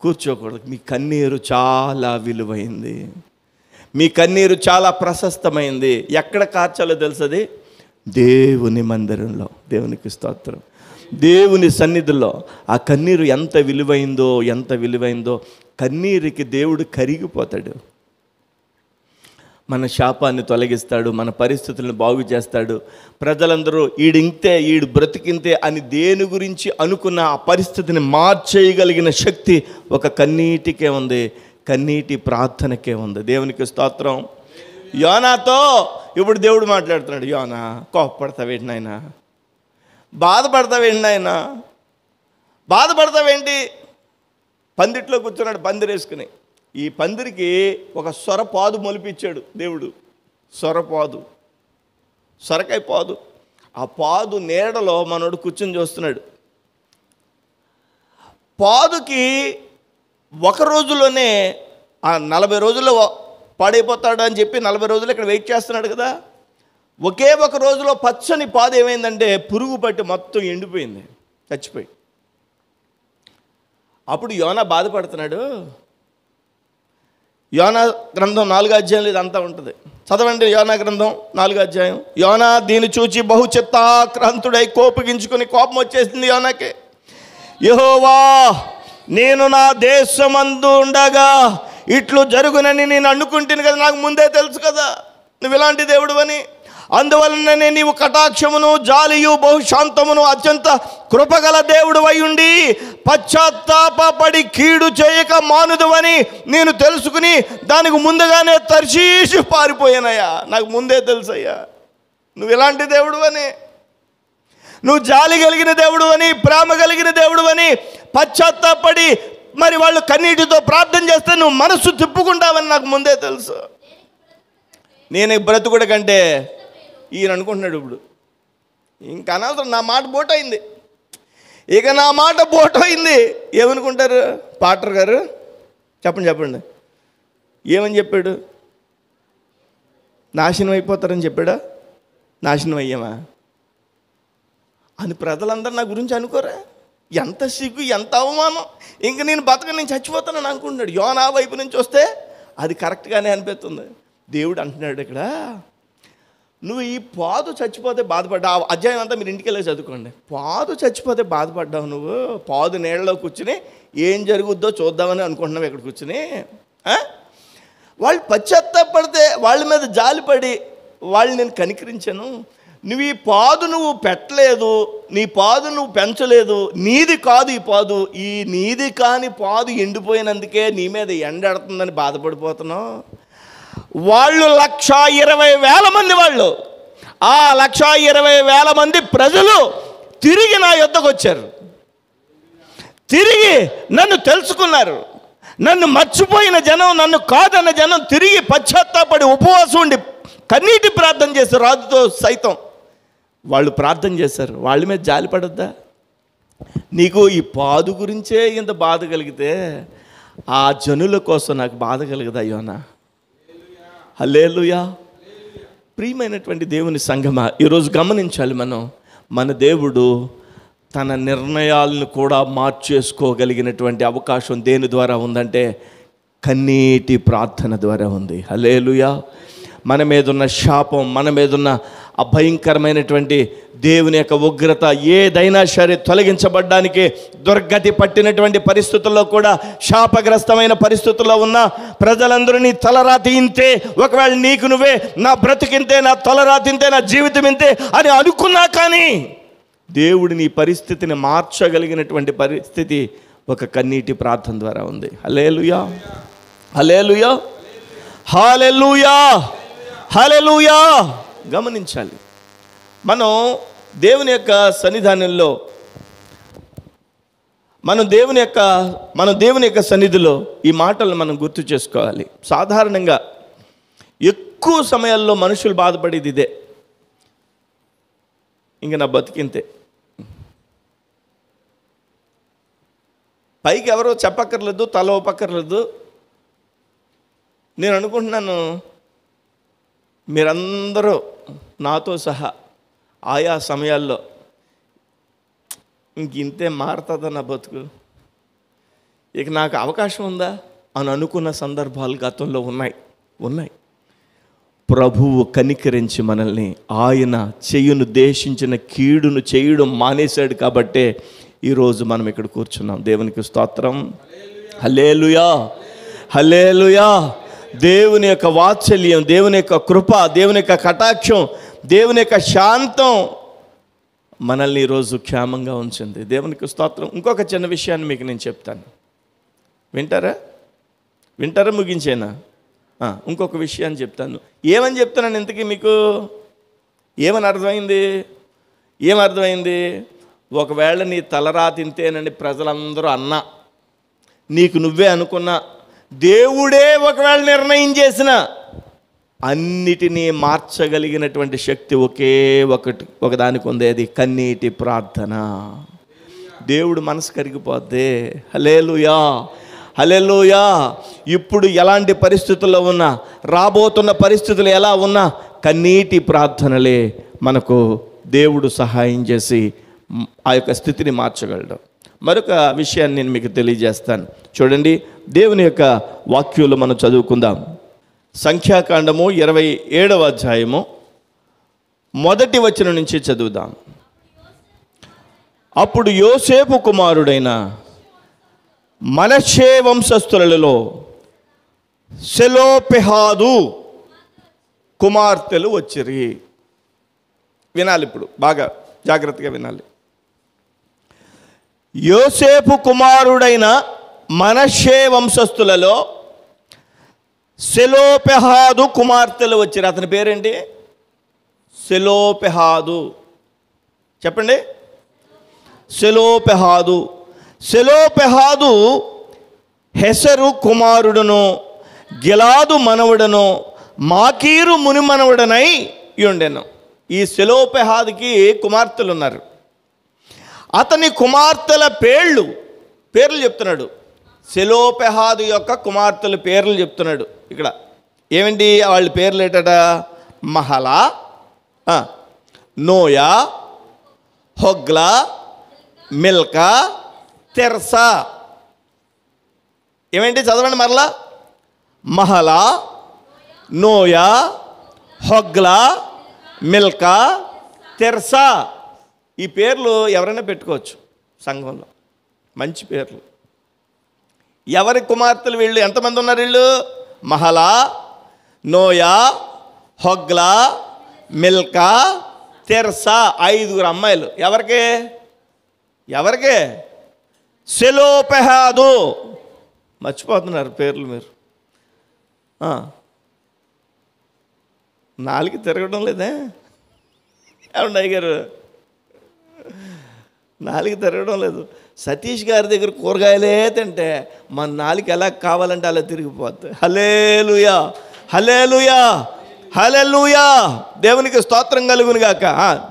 కూర్చోకూడదు. మీ కన్నీరు చాలా విలువైంది, మీ కన్నీరు చాలా ప్రశస్తమైంది. ఎక్కడ కార్చాలో తెలుసది? దేవుని మందిరంలో. దేవునికి స్తోత్రం. దేవుని సన్నిధిలో ఆ కన్నీరు ఎంత విలువైందో కన్నీరుకి దేవుడు కరిగిపోతాడు. మన శాపాన్ని తొలగిస్తాడు, మన పరిస్థితులను బాగు చేస్తాడు. ప్రజలందరూ ఈడు బ్రతికింతే అని దేని గురించి అనుకున్న ఆ పరిస్థితిని మార్చేయగలిగిన శక్తి ఒక కన్నీటికే ఉంది, కన్నీటి ప్రార్థనకే ఉంది. దేవునికి స్తోత్రం. యోనాతో ఇప్పుడు దేవుడు మాట్లాడుతున్నాడు. యోనా, కోపపడతావేంటి నాయనా? బాధపడతావేంటి నాయనా? బాధపడతావేంటి? పందిట్లో కూర్చున్నాడు, పందిరేసుకుని. ఈ పందిరికి ఒక సొరపాదు మొలిపించాడు దేవుడు. సొరపాదు సొరకాయ పాదు. ఆ పాదు నీడలో మనోడు కూర్చొని చూస్తున్నాడు. పాదుకి ఒక రోజులోనే ఆ 40 రోజుల్లో పాడైపోతాడు అని చెప్పి 40 రోజులు ఇక్కడ వెయిట్ చేస్తున్నాడు కదా. ఒకే ఒక రోజులో పచ్చని పాదు ఏమైందంటే పురుగు పట్టి మొత్తం ఎండిపోయింది, చచ్చిపోయి. అప్పుడు యోనా బాధపడుతున్నాడు. యోనా గ్రంథం 4వ అధ్యాయంలో ఇదంతా ఉంటుంది, చదవండి. యోనా గ్రంథం 4వ అధ్యాయం. యోనా దీన్ని చూచి బహు చిత్తాక్రాంతుడై కోపగించుకుని, కోపం వచ్చేసింది యోనాకి. యెహోవా, నేను నా దేశమందు ఉండగా ఇట్లు జరుగునని నేను అనుకుంటాను కదా, నాకు ముందే తెలుసు కదా నువ్వు ఇలాంటి దేవుడు అని. అందువలననే నీవు కటాక్షమును జాలియు బహుశాంతమును అత్యంత కృపగల దేవుడు అయి ఉండి పశ్చాత్తాపడి కీడు చేయక మానుదువని నేను తెలుసుకుని దానికి ముందుగానే తర్షీషు పారిపోయానయ్యా. నాకు ముందే తెలుసయ్యా నువ్వు ఇలాంటి దేవుడు అని, నువ్వు జాలి కలిగిన దేవుడు అని, ప్రేమ కలిగిన దేవుడు అని. పశ్చాత్తాపడి మరి వాళ్ళు కన్నీటితో ప్రార్థన చేస్తే నువ్వు మనసు తిప్పుకుంటావని నాకు ముందే తెలుసు. నేను బ్రతుకుడు కంటే ఈయన అనుకుంటున్నాడు ఇప్పుడు ఇంకా అనవసరం, నా మాట బోటైంది, ఇక నా మాట బోటైంది. ఏమనుకుంటారు పాటర్ గారు? చెప్పండి ఏమని చెప్పాడు? నాశనం అయిపోతారని చెప్పాడా? నాశనం అయ్యామా అని ప్రజలందరూ నా గురించి అనుకోరా? ఎంత సిగ్గు, ఎంత అవమానం, ఇంక నేను నేను చచ్చిపోతానని అనుకుంటున్నాడు. యోనా వైపు నుంచి వస్తే అది కరెక్ట్గానే అనిపిస్తుంది. దేవుడు అంటున్నాడు ఇక్కడ, నువ్వు ఈ పాదు చచ్చిపోతే బాధపడ్డావు. అధ్యాయం అంతా మీరు ఇంటికి వెళ్ళి చదువుకోండి. పాదు చచ్చిపోతే బాధపడ్డావు నువ్వు, పాదు నీళ్ళలో కూర్చుని ఏం జరుగుద్దో చూద్దామని అనుకుంటున్నావు ఇక్కడ కూర్చుని. వాళ్ళు పశ్చాత్తాపడితే వాళ్ళ మీద జాలిపడి వాళ్ళు నేను కనికరించాను. నువ్వు ఈ పాదు నువ్వు పెట్టలేదు, నీ పాదు నువ్వు పెంచలేదు, నీది కాదు ఈ పాదు. ఈ నీది కాని పాదు ఎండిపోయినందుకే నీ మీద ఎండాడుతుందని బాధపడిపోతున్నావు. వాళ్ళు 1,20,000 మంది, వాళ్ళు ఆ 1,20,000 మంది ప్రజలు తిరిగి నా యొద్దకు వచ్చారు, తిరిగి నన్ను తెలుసుకున్నారు. నన్ను మర్చిపోయిన జనం, నన్ను కాదన్న జనం తిరిగి పశ్చాత్తాపడి ఉపవాసం ఉండి కన్నీటి ప్రార్థన చేశారు. రాజుతో సైతం వాళ్ళు ప్రార్థన చేశారు. వాళ్ళ మీద జాలి పడద్దా? నీకు ఈ పాదు గురించే ఇంత బాధ కలిగితే ఆ జనుల కోసం నాకు బాధ కలగదా యోనా? హల్లెలూయా. ప్రియమైనటువంటి దేవుని సంగమా, ఈరోజు గమనించాలి మనం, మన దేవుడు తన నిర్ణయాలను కూడా మార్చేసుకోగలిగినటువంటి అవకాశం దేని ద్వారా ఉందంటే కన్నీటి ప్రార్థన ద్వారా ఉంది. హల్లెలూయా. మన మీద ఉన్న శాపం, మన మీద ఉన్న అభయంకరమైనటువంటి దేవుని యొక్క ఉగ్రత ఏదైనా సరే తొలగించబడ్డానికి దుర్గతి పట్టినటువంటి పరిస్థితుల్లో కూడా, శాపగ్రస్తమైన పరిస్థితుల్లో ఉన్న ప్రజలందరూ నీ తలరాతి ఇంతే, ఒకవేళ నీకు నువ్వే నా బ్రతికింతే, నా తలరాతి ఇంతే, నా జీవితం ఇంతే అని అనుకున్నా కానీ దేవుడు నీ పరిస్థితిని మార్చగలిగినటువంటి పరిస్థితి ఒక కన్నీటి ప్రార్థన ద్వారా ఉంది. హల్లెలూయా, హల్లెలూయా, హల్లెలూయా, హల్లెలూయా. గమనించాలి, మనం దేవుని యొక్క సన్నిధానంలో, మన దేవుని యొక్క సన్నిధిలో ఈ మాటలను మనం గుర్తు చేసుకోవాలి. సాధారణంగా ఎక్కువ సమయాల్లో మనుషులు బాధపడేది ఇదే, ఇంక నా బతికింతే. పైకి ఎవరో చెప్పక్కర్లేదు, తల ఒప్పక్కర్లేదు. నేను అనుకుంటున్నాను మీరందరూ నాతో సహా ఆయా సమయాల్లో ఇంతే మారుతుందా నా బతుకు, ఇక నాకు అవకాశం ఉందా అని అనుకున్న సందర్భాలు గతంలో ఉన్నాయి. ప్రభువు కనికరించి మనల్ని, ఆయన చెయ్యును దేశించిన కీడును చేయడం మానేశాడు కాబట్టే ఈరోజు మనం ఇక్కడ కూర్చున్నాం. దేవునికి స్తోత్రం. హల్లెలూయా, హల్లెలూయా. దేవుని యొక్క వాత్సల్యం, దేవుని యొక్క కృప, దేవుని యొక్క కటాక్షం, దేవుని యొక్క శాంతం మనల్ని ఈరోజు క్షేమంగా ఉంచింది. దేవునికి స్తోత్రం. ఇంకొక చిన్న విషయాన్ని మీకు నేను చెప్తాను, వింటారా ముగించేనా? ఇంకొక విషయాన్ని చెప్తాను. ఏమని చెప్తున్నాను ఇంతకీ మీకు? ఏమని అర్థమైంది? ఒకవేళ నీ తలరాతింతేనని ప్రజలందరూ అన్నా, నీకు నువ్వే అనుకున్నా, దేవుడే ఒకవేళ నిర్ణయం చేసిన, అన్నిటినీ మార్చగలిగినటువంటి శక్తి ఒకదానికి ఉంది, అది కన్నీటి ప్రార్థన. దేవుడు మనసు కరిగిపోద్ది. హల్లెలూయా, హల్లెలూయా. ఇప్పుడు ఎలాంటి పరిస్థితుల్లో ఉన్నా, రాబోతున్న పరిస్థితులు ఎలా ఉన్నా, కన్నీటి ప్రార్థనలే మనకు దేవుడు సహాయం చేసి ఆ యొక్క స్థితిని మార్చగలడు. మరొక విషయాన్ని నేను మీకు తెలియజేస్తాను. చూడండి, దేవుని యొక్క వాక్యాలు మనం చదువుకుందాం. సంఖ్యాకాండము 27వ అధ్యాయము 1వ వచనం నుంచి చదువుదాం. అప్పుడు యోసేపు కుమారుడైన మనష్షే వంశస్థులలో సెలోపెహాదు కుమార్తెలు వచ్చిరి. వినాలి, ఇప్పుడు బాగా జాగ్రత్తగా వినాలి. యోసేపు కుమారుడైన మనష్షే వంశస్థులలో సెలోపెహాదు కుమార్తెలు వచ్చిరు. అతని పేరేంటి? సెలోపెహాదు. చెప్పండి, సెలోపెహాదు. సెలోపెహాదు హెసరు కుమారుడును, గిలాదు మనవడను, మాకీరు ముని మనవడనై ఉండెను. ఈ సెలోపెహాదుకి కుమార్తెలు ఉన్నారు. అతని కుమార్తెల పేర్లు చెప్తున్నాడు. సెలోపెహాదు యొక్క కుమార్తెల పేర్లు చెప్తున్నాడు. ఇక్కడ ఏమిటి వాళ్ళ పేర్లు? ఏంటట? Mahlah, Noah, Hoglah, Milcah, Tirzah. ఏమేంటి? చదవండి మరలా. Mahlah, Noah, Hoglah, Milcah, Tirzah. ఈ పేర్లు ఎవరైనా పెట్టుకోవచ్చు సంఘంలో, మంచి పేర్లు. ఎవరి కుమార్తెలు వీళ్ళు? ఎంతమంది ఉన్నారు వీళ్ళు? Mahlah, Noah, Hoglah, Milcah, Tirzah. 5 అమ్మాయిలు. ఎవరికే? సెలోపెహాదు. మర్చిపోతున్నారు పేర్లు మీరు. 4 తిరగడం లేదే? ఏమండి అయ్యగారు, 4 తిరగడం లేదు. సతీష్ గారి దగ్గర కూరగాయలే తింటే మన 4 ఎలా కావాలంటే అలా తిరిగిపోద్ది. హల్లెలూయా, హల్లెలూయా, హల్లెలూయా. దేవునికి స్తోత్రం కలుగును గాక.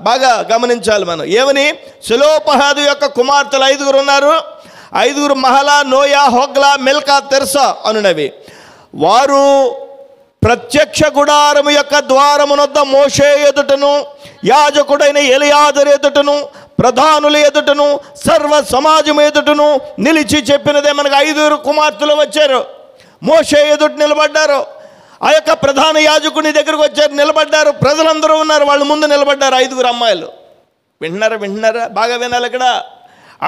బాగా గమనించాలి మనం. ఏమని? సెలోపెహాదు యొక్క కుమార్తెలు 5 ఉన్నారు. 5 మహలా, నోయా, హొగ్లా, మిల్కా, తెర్సా అనునవి. వారు ప్రత్యక్ష గుడారము యొక్క ద్వారమునొద్ద మోషే ఎదుటను, యాజకుడైన ఎలియాజరు ఎదుటను, ప్రధానుల ఎదుటను, సర్వ సమాజం ఎదుటను నిలిచి చెప్పినదే. మనకు 5 కుమార్తెలు వచ్చారు. మోషే ఎదుట నిలబడ్డారు. ఆ యొక్క ప్రధాన యాజకుని దగ్గరకు వచ్చారు, నిలబడ్డారు. ప్రజలందరూ ఉన్నారు, వాళ్ళు ముందు నిలబడ్డారు. 5 అమ్మాయిలు. వింటున్నారా? బాగా వినాలి. ఇక్కడ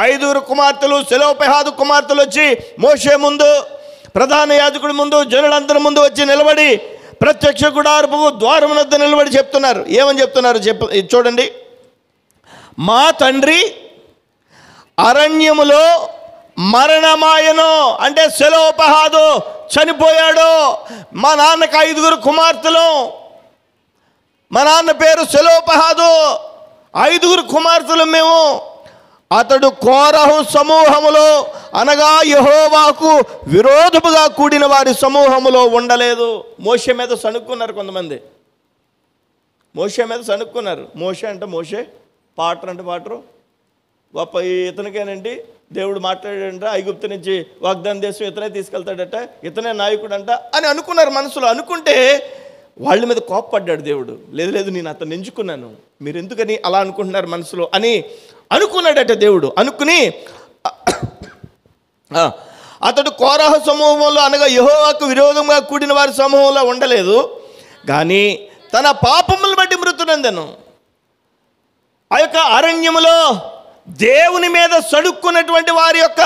5 కుమార్తెలు, సెలోపెహాదు కుమార్తెలు వచ్చి మోషే ముందు, ప్రధాన యాజకుడి ముందు, జనులందరి ముందు వచ్చి నిలబడి ప్రత్యక్ష గుడారపు ద్వారం వద్ద నిలబడి చెప్తున్నారు. ఏమని చెప్తున్నారు? చూడండి. మా తండ్రి అరణ్యములో మరణమాయను. అంటే సెలోపెహాదు చనిపోయాడు. మా నాన్నకి 5 కుమార్తెలు. మా నాన్న పేరు సెలోపెహాదు. 5 కుమార్తెలు మేము. అతడు కోరహు సమూహములో, అనగా యెహోవాకు విరోధముగా కూడిన వారి సమూహములో ఉండలేదు. మోషే మీద సణుక్కున్నారు కొంతమంది. మోషే మీద సణుక్కున్నారు. మోషే అంటే మోషే, పాటరు అంటే పాటరు. గొప్ప ఇతనికేనండి దేవుడు మాట్లాడాడంట, ఐగుప్తు నుంచి వాగ్దాన దేశం ఇతనే తీసుకెళ్తాడట, ఇతనే నాయకుడంట అని అనుకున్నారు మనసులో. అనుకుంటే వాళ్ళ మీద కోప్పడ్డాడు దేవుడు. లేదు, నేను అతను ఎంచుకున్నాను, మీరు ఎందుకని అలా అనుకుంటున్నారు మనసులో అని అనుకున్నాడట దేవుడు. అనుకుని అతడు కోరహ సమూహంలో, అనగా యెహోవాకు విరోధంగా కూడిన వారి సమూహంలో ఉండలేదు, కానీ తన పాపములను బట్టి మృతునందెను. ఆ యొక్క అరణ్యములో దేవుని మీద సడుక్కున్నటువంటి వారి యొక్క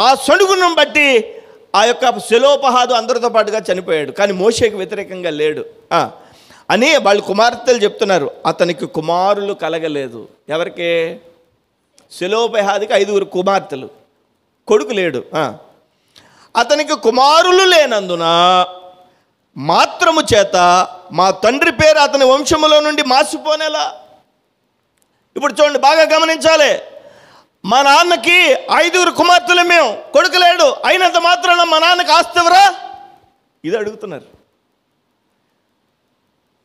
ఆ సడుగును బట్టి ఆ యొక్క సెలోపెహాదు అందరితో పాటుగా చనిపోయాడు. కానీ మోషేకి వ్యతిరేకంగా లేడు అని వాళ్ళు కుమార్తెలు చెప్తున్నారు. అతనికి కుమారులు కలగలేదు. ఎవరికి? సెలోపెహాదుకి 5 కుమార్తెలు, కొడుకు లేడు. అతనికి కుమారులు లేనందున మాత్రము చేత మా తండ్రి పేరు అతని వంశములో నుండి మాసిపోనేలా. ఇప్పుడు చూడండి, బాగా గమనించాలి. మా నాన్నకి 5 కుమార్తెలు, మేము, కొడుకు లేడు, అయినంత మాత్రాన మా నాన్నకి ఆస్తి ఎవరా? ఇది అడుగుతున్నారు.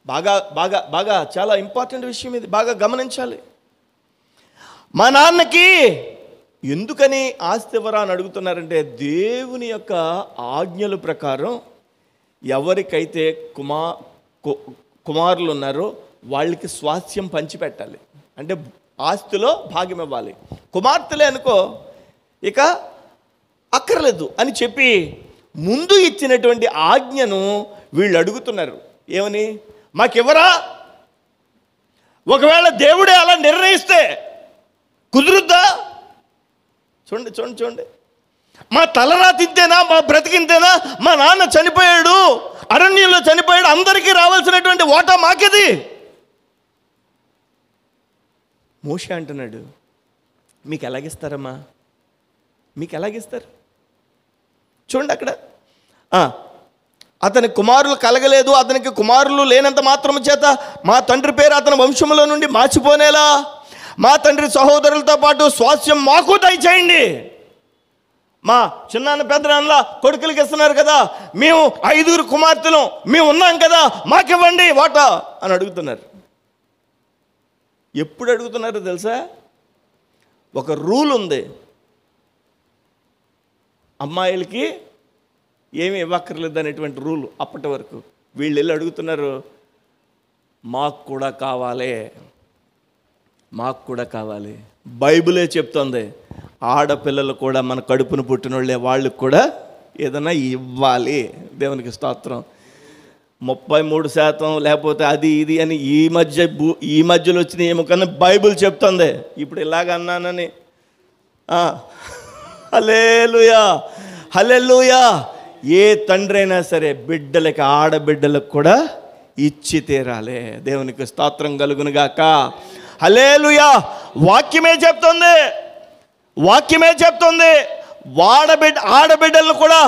బాగా బాగా బాగా చాలా ఇంపార్టెంట్ విషయం ఇది, బాగా గమనించాలి. మా నాన్నకి ఎందుకని ఆస్తి ఇవ్వరా అని అడుగుతున్నారంటే, దేవుని యొక్క ఆజ్ఞల ప్రకారం ఎవరికైతే కుమారులు ఉన్నారో వాళ్ళకి స్వాస్థ్యం పంచిపెట్టాలి, అంటే ఆస్తిలో భాగం ఇవ్వాలి. కుమార్తెలే అనుకో ఇక అక్కర్లేదు అని చెప్పి ముందు ఇచ్చినటువంటి ఆజ్ఞను వీళ్ళు అడుగుతున్నారు. ఏమని? మాకివ్వరా? ఒకవేళ దేవుడే అలా నిర్ణయిస్తే కుదురుద్దా? చూడండి చూడండి చూడండి, మా తలరాతి ఇంతేనా, మా బ్రతికింతేనా? మా నాన్న చనిపోయాడు, అరణ్యంలో చనిపోయాడు, అందరికీ రావాల్సినటువంటి వాటా మాకేది. మోషే అంటున్నాడు, మీకు ఎలాగిస్తారమ్మా, మీకు ఎలాగిస్తారు? చూడండి అక్కడ, అతని కుమారులు కలగలేదు, అతనికి కుమారులు లేనంత మాత్రము చేత మా తండ్రి పేరు అతని వంశంలో నుండి మార్చిపోనేలా మా తండ్రి సహోదరులతో పాటు స్వాస్థ్యం మాకు దయచేయండి. మా చిన్నాన్న పెద్దనాన్నలా కొడుకులకి ఇస్తున్నారు కదా, మేము 5 కుమార్తెలు మేము ఉన్నాం కదా, మాకివ్వండి వాటా అని అడుగుతున్నారు. ఎప్పుడు అడుగుతున్నారో తెలుసా? ఒక రూల్ ఉంది, అమ్మాయిలకి ఏమి ఇవ్వక్కర్లేదు అనేటువంటి రూల్. అప్పటి వరకు వీళ్ళు వెళ్ళి అడుగుతున్నారు, మాకు కూడా కావాలి, మాకు కూడా కావాలి. బైబిలే చెప్తోంది, ఆడపిల్లలు కూడా మన కడుపును పుట్టిన వాళ్ళే, వాళ్ళకి కూడా ఏదైనా ఇవ్వాలి. దేవునికి స్తోత్రం. 33% లేకపోతే అది ఇది అని ఈ మధ్యలో వచ్చిన ఏమో బైబిల్ చెప్తుంది. ఇప్పుడు ఇలాగ అన్నానని హల్లెలూయా హల్లెలూయా. ఏ తండ్రి అయినా సరే బిడ్డలకి, ఆడబిడ్డలకు కూడా ఇచ్చి తీరాలి. దేవునికి స్తోత్రం కలుగునుగాక. హల్లెలూయా. వాక్యమే చెప్తుంది, వాక్యమే చెప్తుంది, ఆడబిడ్డలను కూడా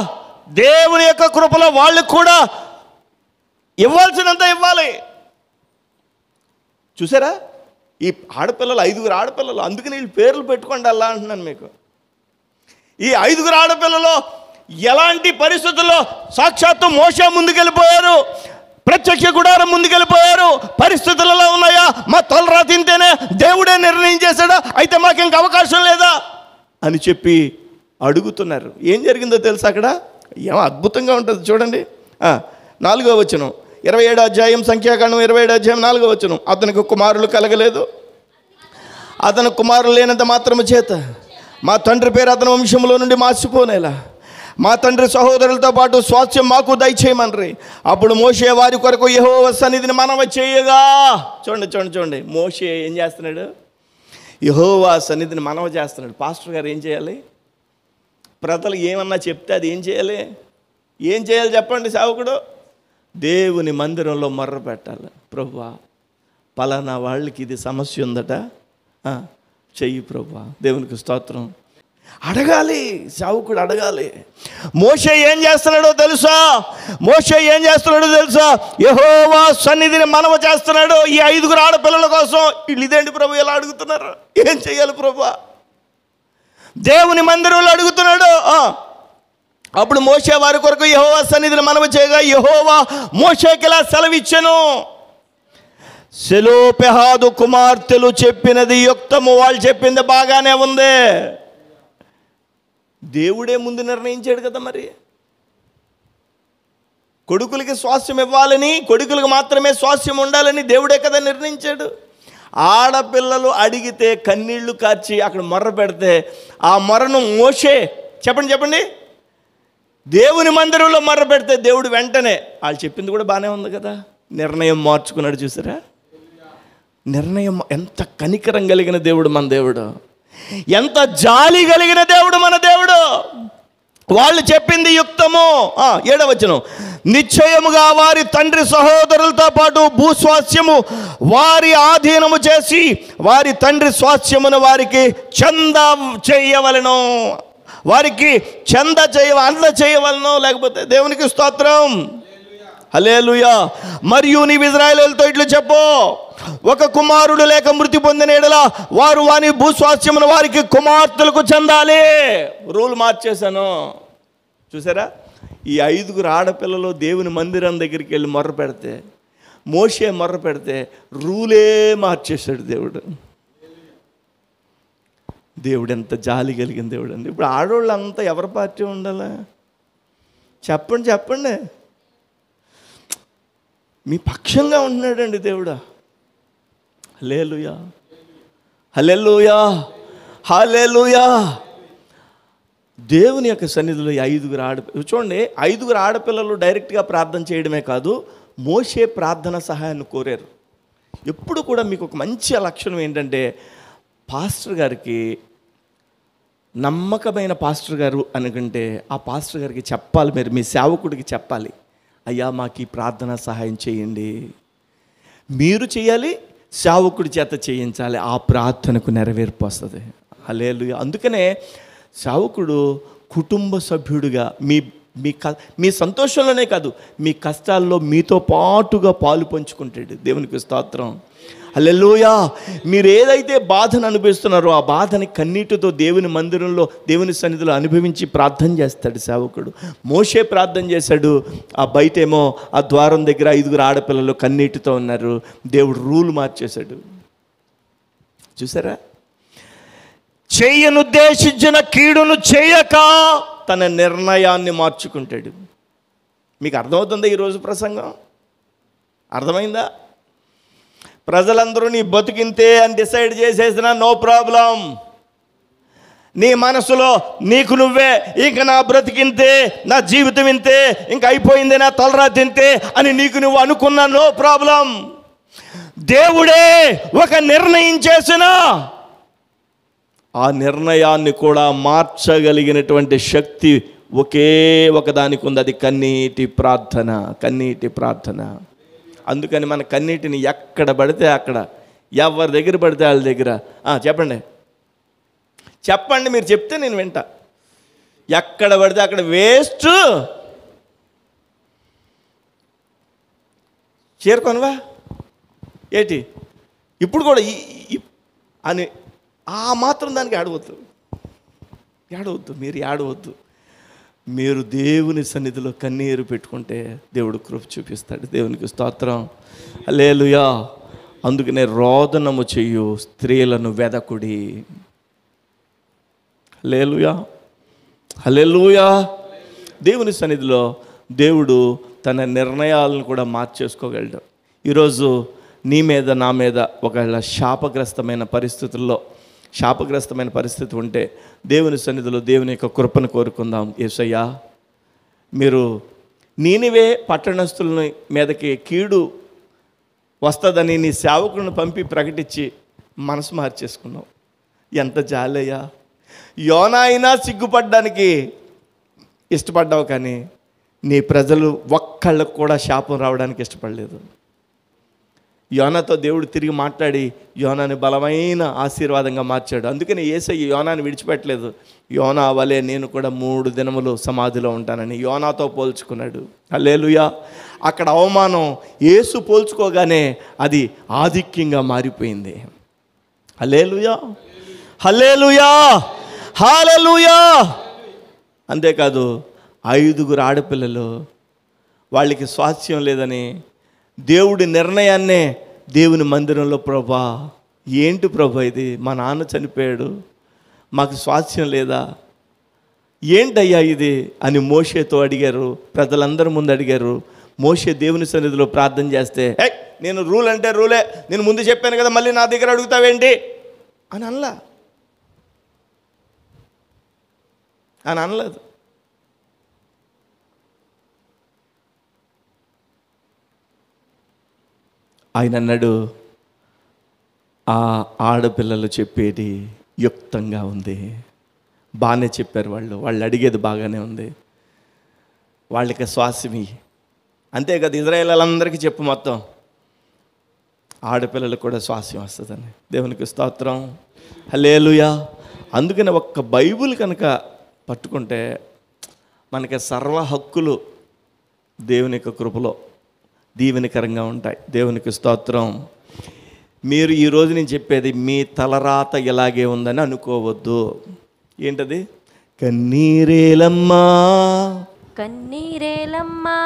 దేవుని యొక్క కృపలో వాళ్ళకు కూడా ఇవ్వాల్సినంత ఇవ్వాలి. చూసారా, ఈ ఆడపిల్లలు 5 ఆడపిల్లలు, అందుకని వీళ్ళు పేర్లు పెట్టుకోండి అలా అంటున్నాను మీకు. ఈ 5 ఆడపిల్లలు ఎలాంటి పరిస్థితుల్లో సాక్షాత్తు మోషే ముందుకెళ్ళిపోయారు, ప్రత్యక్ష గుడారం ముందుకెళ్ళిపోయారు. పరిస్థితులు ఎలా ఉన్నాయా? మా తలరా తింటేనే దేవుడే నిర్ణయం చేశాడా, అయితే మాకు ఇంక అవకాశం లేదా అని చెప్పి అడుగుతున్నారు. ఏం జరిగిందో తెలుసా అక్కడ? ఏమో అద్భుతంగా ఉంటుంది చూడండి. 4వ వచనం, 27వ అధ్యాయం, సంఖ్యాకాండం 27వ అధ్యాయం 4వ వచనం. అతనికి కుమారులు కలగలేదు, అతని కుమారులు లేనంత మాత్రము చేత మా తండ్రి పేరు అతని వంశంలో నుండి మార్చిపోనేలా మా తండ్రి సహోదరులతో పాటు స్వాస్థ్యం మాకు దయచేయమని అప్పుడు మోషే వారి కొరకు యెహోవా సన్నిధిని మనవి చేయగా. చూడండి చూడండి చూడండి, మోషే ఏం చేస్తున్నాడు? యెహోవా సన్నిధిని మనవి చేస్తున్నాడు. పాస్టర్ గారు ఏం చేయాలి? ప్రజలు ఏమన్నా చెప్తే అది ఏం చేయాలి? ఏం చేయాలి చెప్పండి? సేవకుడు దేవుని మందిరంలో మొర్ర పెట్టాలి. ప్రభువా, పలానా వాళ్ళకి ఇది సమస్య ఉందట, చెయ్యి ప్రభువా. దేవునికి స్తోత్రం. అడగాలి, సేవకుడు అడగాలి. మోషే ఏం చేస్తున్నాడో తెలుసా? మోషే ఏం చేస్తున్నాడో తెలుసా? యెహోవా సన్నిధిని మనవి చేస్తున్నాడు ఈ 5 ఆడపిల్లల కోసం. వీళ్ళు ఇదేంటి ప్రభు ఎలా అడుగుతున్నారు? ఏం చెయ్యాలి ప్రభువా? దేవుని మందిరంలో అడుగుతున్నాడు. అప్పుడు మోషే వారి కొరకు యెహోవా సన్నిధిని మనవి చేయగా యెహోవా మోషేకి ఇలా సెలవిచ్చెను, సెలోపెహాదు కుమార్తెలు చెప్పినది యుక్తము. వాళ్ళు చెప్పింది బాగానే ఉంది. దేవుడే ముందు నిర్ణయించాడు కదా. మరి కొడుకులకి స్వాస్థ్యం ఇవ్వాలని, కొడుకులకు మాత్రమే స్వాస్థ్యం ఉండాలని దేవుడే కదా నిర్ణయించాడు. ఆడపిల్లలు అడిగితే కన్నీళ్లు కార్చి అక్కడ మొర్ర పెడితే ఆ మొర్రను మోషే చెప్పండి దేవుని మందిరంలో మొర్ర పెడితే దేవుడు వెంటనే, వాళ్ళు చెప్పింది కూడా బాగానే ఉంది కదా, నిర్ణయం మార్చుకున్నాడు. చూసారా నిర్ణయం? ఎంత కనికరం కలిగిన దేవుడు మన దేవుడు, ఎంత జాలి కలిగిన దేవుడు మన దేవుడు. వాళ్ళు చెప్పింది యుక్తము. 7వ వచనం, నిశ్చయముగా వారి తండ్రి సహోదరులతో పాటు భూస్వాస్యము వారి ఆధీనము చేసి వారి తండ్రి స్వాస్యమును వారికి చందా చేయవలెను, వారికి చందా చేయవలెను. లేకపోతే దేవునికి స్తోత్రం, హల్లెలూయా. మరియు నీవు ఇశ్రాయేలీయులతో ఇట్లు చెప్పు, ఒక కుమారుడు లేక మృతి పొందిన యెడల వారు వాని భూస్వాస్యమును వారికి కుమార్తెలకు చెందాలి. రూల్ మార్చేశాను. చూసారా, ఈ 5 ఆడపిల్లలు దేవుని మందిరం దగ్గరికి వెళ్ళి మొర్ర పెడితే మోషే మొర్ర పెడితే రూలే మార్చేశాడు దేవుడు. దేవుడు ఎంత జాలి కలిగిన దేవుడు అండి. ఇప్పుడు ఆడవాళ్ళంతా ఎవరి పార్టీ ఉండాలా? చెప్పండి. మీ పక్షంగా ఉంటున్నాడండి దేవుడా. హల్లెలూయా, హల్లెలూయా, హల్లెలూయా. దేవుని యొక్క సన్నిధిలో 5 చూడండి, 5 ఆడపిల్లలు డైరెక్ట్గా ప్రార్థన చేయడమే కాదు, మోషే ప్రార్థన సహాయాన్ని కోరారు. ఎప్పుడు కూడా మీకు ఒక మంచి లక్షణం ఏంటంటే, పాస్టర్ గారికి, నమ్మకమైన పాస్టర్ గారు అనుకుంటే ఆ పాస్టర్ గారికి చెప్పాలి, మీరు మీ సేవకుడికి చెప్పాలి, అయ్యా మాకు ఈ ప్రార్థన సహాయం చేయండి. మీరు చేయాలి, సేవకుడి చేత చేయించాలి. ఆ ప్రార్థనకు నెరవేర్పు వస్తుంది. హల్లెలూయా. అందుకనే సేవకుడు కుటుంబ సభ్యుడిగా మీ సంతోషంలోనే కాదు, మీ కష్టాల్లో మీతో పాటుగా పాలు పంచుకుంటాడు. దేవునికి స్తోత్రం. హల్లెలూయా. మీరు ఏదైతే బాధను అనుభవిస్తున్నారో ఆ బాధని కన్నీటితో దేవుని మందిరంలో, దేవుని సన్నిధిలో అనుభవించి ప్రార్థన చేస్తాడు సేవకుడు. మోషే ప్రార్థన చేశాడు. ఆ బయటేమో ఆ ద్వారం దగ్గర 5 ఆడపిల్లలు కన్నీటితో ఉన్నారు. దేవుడు రూల్ మార్చేశాడు. చూసారా? చేయనుద్దేశించిన కీడును చేయక తన నిర్ణయాన్ని మార్చుకుంటాడు. మీకు అర్థమవుతుందా ఈరోజు ప్రసంగం? అర్థమైందా? ప్రజలందరూ నీ బతుకింతే అని డిసైడ్ చేసేసినా నో ప్రాబ్లం. నీ మనసులో నీకు నువ్వే, ఇంక నా బ్రతికింతే, నా జీవితం ఇంతే, ఇంక అయిపోయింది, నా తలరా తింతే అని నీకు నువ్వు అనుకున్నా నో ప్రాబ్లం. దేవుడే ఒక నిర్ణయం చేసినా ఆ నిర్ణయాన్ని కూడా మార్చగలిగినటువంటి శక్తి ఒకే ఒకదానికి ఉంది. అది కన్నీటి ప్రార్థన. కన్నీటి ప్రార్థన. అందుకని మన కన్నీటిని ఎక్కడ పడితే అక్కడ, ఎవరి దగ్గర పడితే వాళ్ళ దగ్గర చెప్పండి, మీరు చెప్తే నేను వింటా. ఎక్కడ పడితే అక్కడ వేస్ట్ చేరుకోనువా ఏంటి ఇప్పుడు కూడా అని ఆ మాత్రం దానికి ఆడవద్దు. మీరు ఆడవద్దు. మీరు దేవుని సన్నిధిలో కన్నీరు పెట్టుకుంటే దేవుడు కృప చూపిస్తాడు. దేవునికి స్తోత్రం. హల్లెలూయా. అందుకనే రోదనము చెయ్యు స్త్రీలను వెదకుడి. హల్లెలూయా, హల్లెలూయా. దేవుని సన్నిధిలో దేవుడు తన నిర్ణయాలను కూడా మార్చేసుకోగలడు. ఈరోజు నీ మీద, నా మీద ఒకవేళ శాపగ్రస్తమైన పరిస్థితి ఉంటే దేవుని సన్నిధిలో దేవుని యొక్క కృపను కోరుకుందాం. యేసయ్యా, మీరు నీనివే పట్టణస్థుల మీదకి కీడు వస్తుందని నీ సేవకులను పంపి ప్రకటించి మనసు మార్చేసుకున్నావు. ఎంత జాలయ్యా. యోనా అయినా సిగ్గుపడ్డానికి ఇష్టపడ్డావు, కానీ నీ ప్రజలు ఒక్కళ్ళకు కూడా శాపం రావడానికి ఇష్టపడలేదు. యోనాతో దేవుడు తిరిగి మాట్లాడి యోనాని బలమైన ఆశీర్వాదంగా మార్చాడు. అందుకని యేసయ్య యోనాని విడిచిపెట్టలేదు. యోనా వలె నేను కూడా 3 దినములు సమాధిలో ఉంటానని యోనాతో పోల్చుకున్నాడు. హల్లెలూయా. అక్కడ అవమానం యేసు పోల్చుకోగానే అది ఆధిక్యంగా మారిపోయింది. హల్లెలూయా, హల్లెలూయా, హల్లెలూయా. అంతేకాదు 5 ఆడపిల్లలు, వాళ్ళకి స్వాస్థ్యం లేదని దేవుడి నిర్ణయాన్నే దేవుని మందిరంలో, ప్రభా ఏంటి ప్రభా ఇది, మా నాన్న చనిపోయాడు, మాకు స్వాస్థ్యం లేదా, ఏంటయ్యా ఇది అని మోషేతో అడిగారు. ప్రజలందరి ముందు అడిగారు. మోషే దేవుని సన్నిధిలో ప్రార్థన చేస్తే, నేను రూల్ అంటే రూలే, నేను ముందు చెప్పాను కదా, మళ్ళీ నా దగ్గర అడుగుతావేంటి అని అనలేదు. ఆయన అన్నాడు, ఆ ఆడపిల్లలు చెప్పేది యుక్తంగా ఉంది, బాగానే చెప్పారు, వాళ్ళు అడిగేది బాగానే ఉంది, వాళ్ళకి స్వాస్యమి. అంతేకాదు, ఇజ్రాయేలీలందరికీ చెప్పు మొత్తం ఆడపిల్లలకు కూడా స్వాస్యం వస్తుందని. దేవునికి స్తోత్రం. హల్లెలూయా. అందుకని ఒక్క బైబిల్ కనుక పట్టుకుంటే మనకి సర్వ హక్కులు దేవుని యొక్క కృపలో దీవెనకరంగా ఉంటాయి. దేవునికి స్తోత్రం. మీరు ఈరోజు నేను చెప్పేది మీ తలరాత ఇలాగే ఉందని అనుకోవద్దు. ఏంటది? కన్నీరేలమ్మా, కన్నీరేలమ్మా,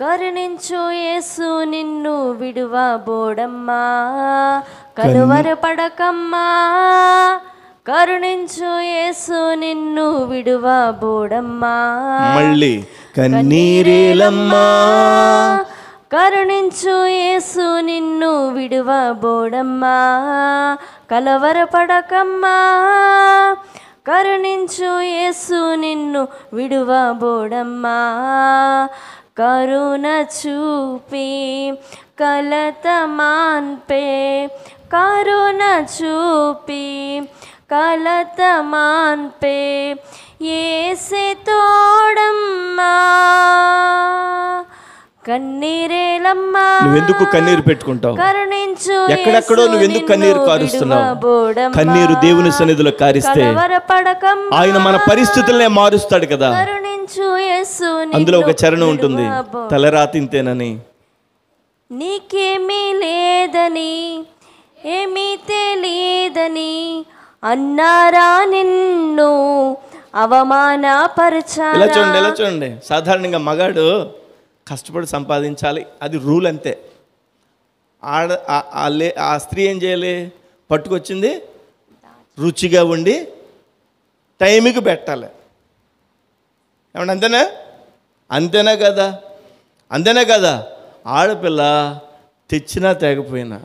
కరుణించు యేసు నిన్ను విడువబోడమ్మా, కలువరపడకమ్మా. కరుణించు యేసు నిన్ను విడువబోడమ్మా, మళ్ళీ కన్నీరేలమ్మా. కరుణించు యేసు నిన్ను విడువబోడమ్మా, కలవరపడకమ్మా. కరుణించు యేసు నిన్ను విడువబోడమ్మా, కరుణ చూపి కలత మాన్పే. కరుణ చూపి కలత మాన్పే యేసే తోడమ్మా. కన్నీరేలమ్మా, నువ్వెందుకు కన్నీరు పెట్టుకుంటావు? కరుణించు ఎక్కడెక్కడో నువ్వెందుకు కన్నీరు కారుస్తున్నావు? కన్నీరు దేవుని సన్నిధిలో కారిస్తే ఆయన మన పరిస్థితులనే మారుస్తాడు కదా. కరుణించు యేసు అందులో ఒక చరణం ఉంటుంది, తలరాతింతేనని. నీకేమీ లేదని ఏమీ తెలియదని అన్నారా నిన్ను అవమానపరచారా. ఇలా చూడండి, ఇలా చూడండి. సాధారణంగా మగాడు కష్టపడి సంపాదించాలి, అది రూల్ అంతే. ఆ స్త్రీ ఏం చేయాలి? పట్టుకొచ్చింది రుచిగా ఉండి టైంకి పెట్టాలి. ఏమన్నా అంతేనా? అంతేనా కదా? అంతేనా కదా? ఆడపిల్ల తెచ్చినా తేకపోయినా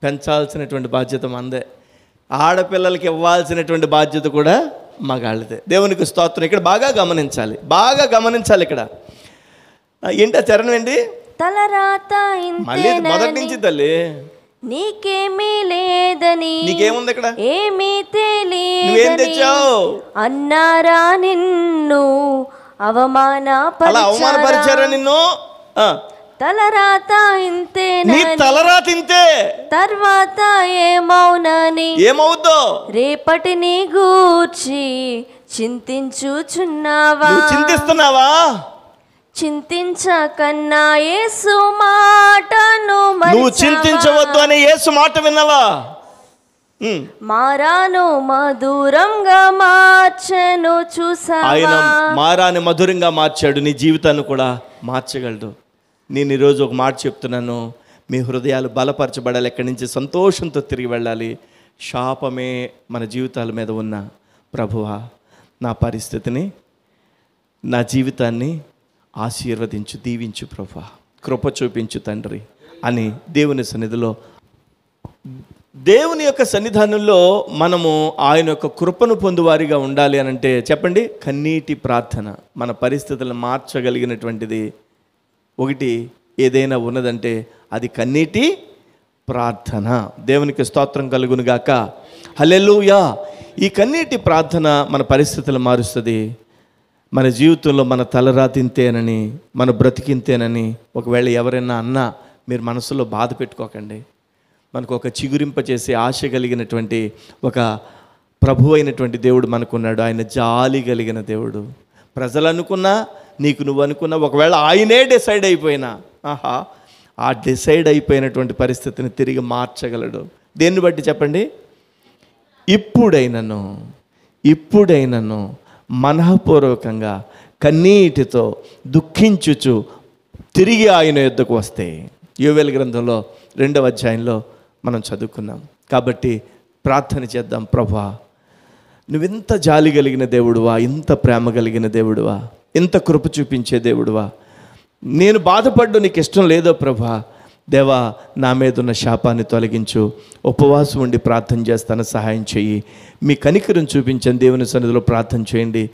పెంచాల్సినటువంటి బాధ్యత మందే. ఆడపిల్లలకి ఇవ్వాల్సినటువంటి బాధ్యత కూడా మగాళ్ళదే. దేవునికి స్తోత్రం. ఇక్కడ బాగా గమనించాలి, బాగా గమనించాలి. ఇక్కడ ఏంటి ఆ చరణం ఏంటి? తలరాత మళ్ళీ మొదటి నుంచి తల్లి. నీకేమీ లేదని నీకేముంది ఇక్కడ? ఏమీ తెలియదని నువ్వేం తెచ్చావు? అన్నారా నిన్ను అవమానపరిచారా నిన్ను? తలరాత ఇంతే, నీ తలరాత ఇంతే. తర్వాత ఏమౌనని ఏమవుద్దో రేపటిని గూర్చి చింతించుచున్నావా? చింతిస్తున్నావా? చింతించకన్నా యేసు మాటను నువ్వు చింతించవద్దు అనే యేసు మాట విన్నావా? మారాను మధురంగా మార్చెను చూసావా? ఆయన మారాన్ని మధురంగా మార్చాడు. నీ జీవితాన్ని కూడా మార్చగలడు. నేను ఈరోజు ఒక మాట చెప్తున్నాను, మీ హృదయాలు బలపరచబడాలి. ఎక్కడి నుంచి సంతోషంతో తిరిగి వెళ్ళాలి. శాపమే మన జీవితాల మీద ఉన్న ప్రభువా, నా పరిస్థితిని, నా జీవితాన్ని ఆశీర్వదించు, దీవించు ప్రభువా, కృప చూపించు తండ్రి అని దేవుని సన్నిధిలో, దేవుని యొక్క సన్నిధానంలో మనము ఆయన యొక్క కృపను పొందువారిగా ఉండాలి అని అంటే చెప్పండి, కన్నీటి ప్రార్థన. మన పరిస్థితులను మార్చగలిగినటువంటిది ఒకటి ఏదైనా ఉన్నదంటే అది కన్నీటి ప్రార్థన. దేవునికి స్తోత్రం కలుగును గాక. హల్లెలూయా. ఈ కన్నీటి ప్రార్థన మన పరిస్థితులు మారుస్తుంది. మన జీవితంలో మన తలరాతింతేనని, మన బ్రతికింతేనని ఒకవేళ ఎవరైనా అన్నా మీరు మనసులో బాధ పెట్టుకోకండి. మనకు ఒక చిగురింప చేసే ఆశ కలిగినటువంటి ఒక ప్రభు అయినటువంటి దేవుడు మనకున్నాడు. ఆయన జాలి కలిగిన దేవుడు. ప్రజలు అనుకున్నా, నీకు నువ్వు అనుకున్నా, ఒకవేళ ఆయనే డిసైడ్ అయిపోయినా, ఆ డిసైడ్ అయిపోయినటువంటి పరిస్థితిని తిరిగి మార్చగలడు. దేన్ని బట్టి చెప్పండి? ఇప్పుడైనను మనఃపూర్వకంగా కన్నీటితో దుఃఖించుచు తిరిగి ఆయన యొద్దకు వస్తే, యోవేలు గ్రంథంలో 2వ అధ్యాయంలో మనం చదువుకున్నాం. కాబట్టి ప్రార్థన చేద్దాం. ప్రభువా, నువ్వెంత జాలి కలిగిన దేవుడువా, ఇంత ప్రేమ కలిగిన దేవుడువా, ఇంత కృప చూపించే దేవుడువా. నేను బాధపడ్డు నీకు ఇష్టం లేదో ప్రభువా. దేవా, నా మీద ఉన్న శాపాన్ని తొలగించు. ఉపవాసం ఉండి ప్రార్థన చేస్తాను, సహాయం చెయ్యి. మీ కనికరం చూపించండి. దేవుని సన్నిధిలో ప్రార్థన చేయండి.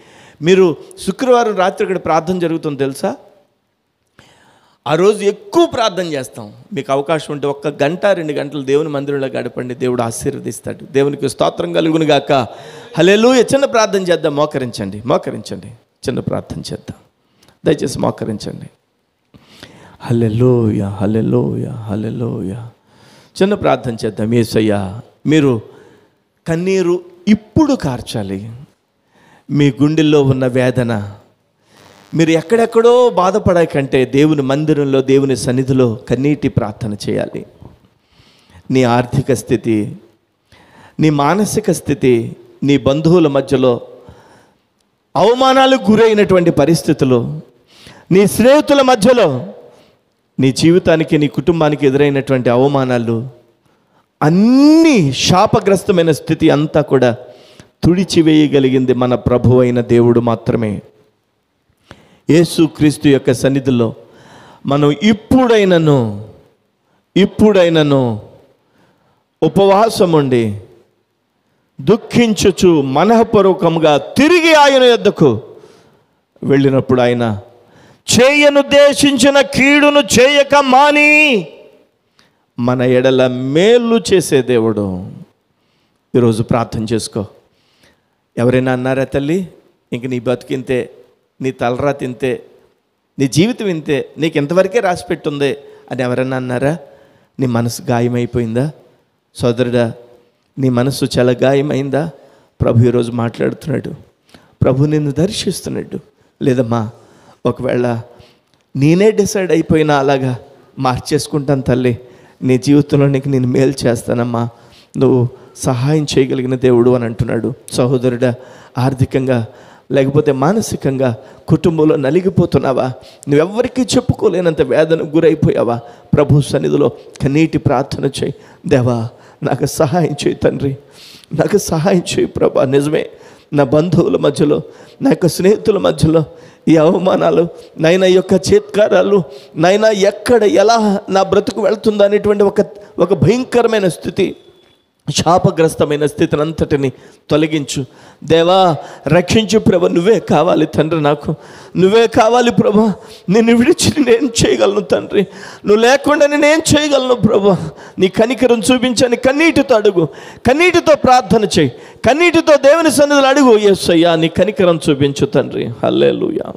మీరు శుక్రవారం రాత్రి ఇక్కడ ప్రార్థన జరుగుతుంది తెలుసా? ఆ రోజు ఎక్కువ ప్రార్థన చేస్తాం. మీకు అవకాశం ఉంటే 1 గంట 2 గంటలు దేవుని మందిరంలో గడపండి. దేవుడు ఆశీర్వదిస్తాడు. దేవునికి స్తోత్రం కలుగును గాక. హల్లెలూయా. చిన్న ప్రార్థన చేద్దాం. మోకరించండి. చిన్న ప్రార్థన చేద్దాం. దయచేసి మోకరించండి. హల్లెలూయా, హల్లెలూయా, హల్లెలూయా. చిన్న ప్రార్థన చేద్దాం. యేసయ్యా, మీరు కన్నీరు ఇప్పుడు కార్చాలి. మీ గుండెల్లో ఉన్న వేదన మీరు ఎక్కడెక్కడో బాధపడకంటే దేవుని మందిరంలో, దేవుని సన్నిధిలో కన్నీటి ప్రార్థన చేయాలి. నీ ఆర్థిక స్థితి, నీ మానసిక స్థితి, నీ బంధువుల మధ్యలో అవమానాలకు గురైనటువంటి పరిస్థితులు, నీ స్నేహితుల మధ్యలో నీ జీవితానికి, నీ కుటుంబానికి ఎదురైనటువంటి అవమానాలు, అన్నీ శాపగ్రస్తమైన స్థితి అంతా కూడా తుడిచివేయగలిగింది మన ప్రభు అయిన దేవుడు మాత్రమే. యేసుక్రీస్తు యొక్క సన్నిధిలో మనం ఇప్పుడైనను ఉపవాసం ఉండి దుఃఖించుచు మనఃపూర్వకంగా తిరిగి ఆయన యొద్దకు వెళ్ళినప్పుడు ఆయన చేయనుద్దేశించిన కీడును చేయక మాని మన ఎడల మేలు చేసే దేవుడు. ఈరోజు ప్రార్థన చేసుకో. ఎవరైనా అన్నారా తల్లి, ఇంక నీ బతుకింతే, నీ తలరా తింతే, నీ జీవితం ఇంతే, నీకు ఎంతవరకే రాసి పెట్టుంది అని ఎవరైనా అన్నారా? నీ మనసు గాయమైపోయిందా? సోదరుడా, నీ మనసు చాలా గాయమైందా? ప్రభు ఈరోజు మాట్లాడుతున్నాడు. ప్రభు నిన్ను దర్శిస్తున్నాడు. లేదమ్మా, ఒకవేళ నేనే డిసైడ్ అయిపోయినా అలాగా మార్చేసుకుంటాను తల్లి, నీ జీవితంలో నీకు నేను మేలు చేస్తానమ్మా, నువ్వు సహాయం చేయగలిగిన దేవుడు అని అంటున్నాడు. సహోదరుడా, ఆర్థికంగా లేకపోతే మానసికంగా కుటుంబంలో నలిగిపోతున్నావా? నువ్వెవ్వరికీ చెప్పుకోలేనంత వేదనకు గురైపోయావా? ప్రభు సన్నిధిలో కన్నీటి ప్రార్థన చేయి. దేవా, నాకు సహాయం చేయి తండ్రి, నాకు సహాయం చేయి ప్రభా. నిజమే, నా బంధువుల మధ్యలో, నా యొక్క స్నేహితుల మధ్యలో ఈ అవమానాలు, నైనా యొక్క చేత్కారాలు, నైనా ఎక్కడ ఎలా నా బ్రతుకు వెళ్తుందా అనేటువంటి ఒక భయంకరమైన స్థితి, శాపగ్రస్తమైన స్థితిని అంతటిని తొలగించు. దేవా, రక్షించు ప్రభా. నువ్వే కావాలి తండ్రి, నాకు నువ్వే కావాలి ప్రభా. నిన్ను విడిచి నేనేం చేయగలను తండ్రి? నువ్వు లేకుండా నేనేం చేయగలను ప్రభా? నీ కనికరం చూపించని కన్నీటితో అడుగు, కన్నీటితో ప్రార్థన చేయి, కన్నీటితో దేవుని సన్నిధిలో అడుగు. యేసయ్యా, నీ కనికరం చూపించు తండ్రి. హల్లెలూయా.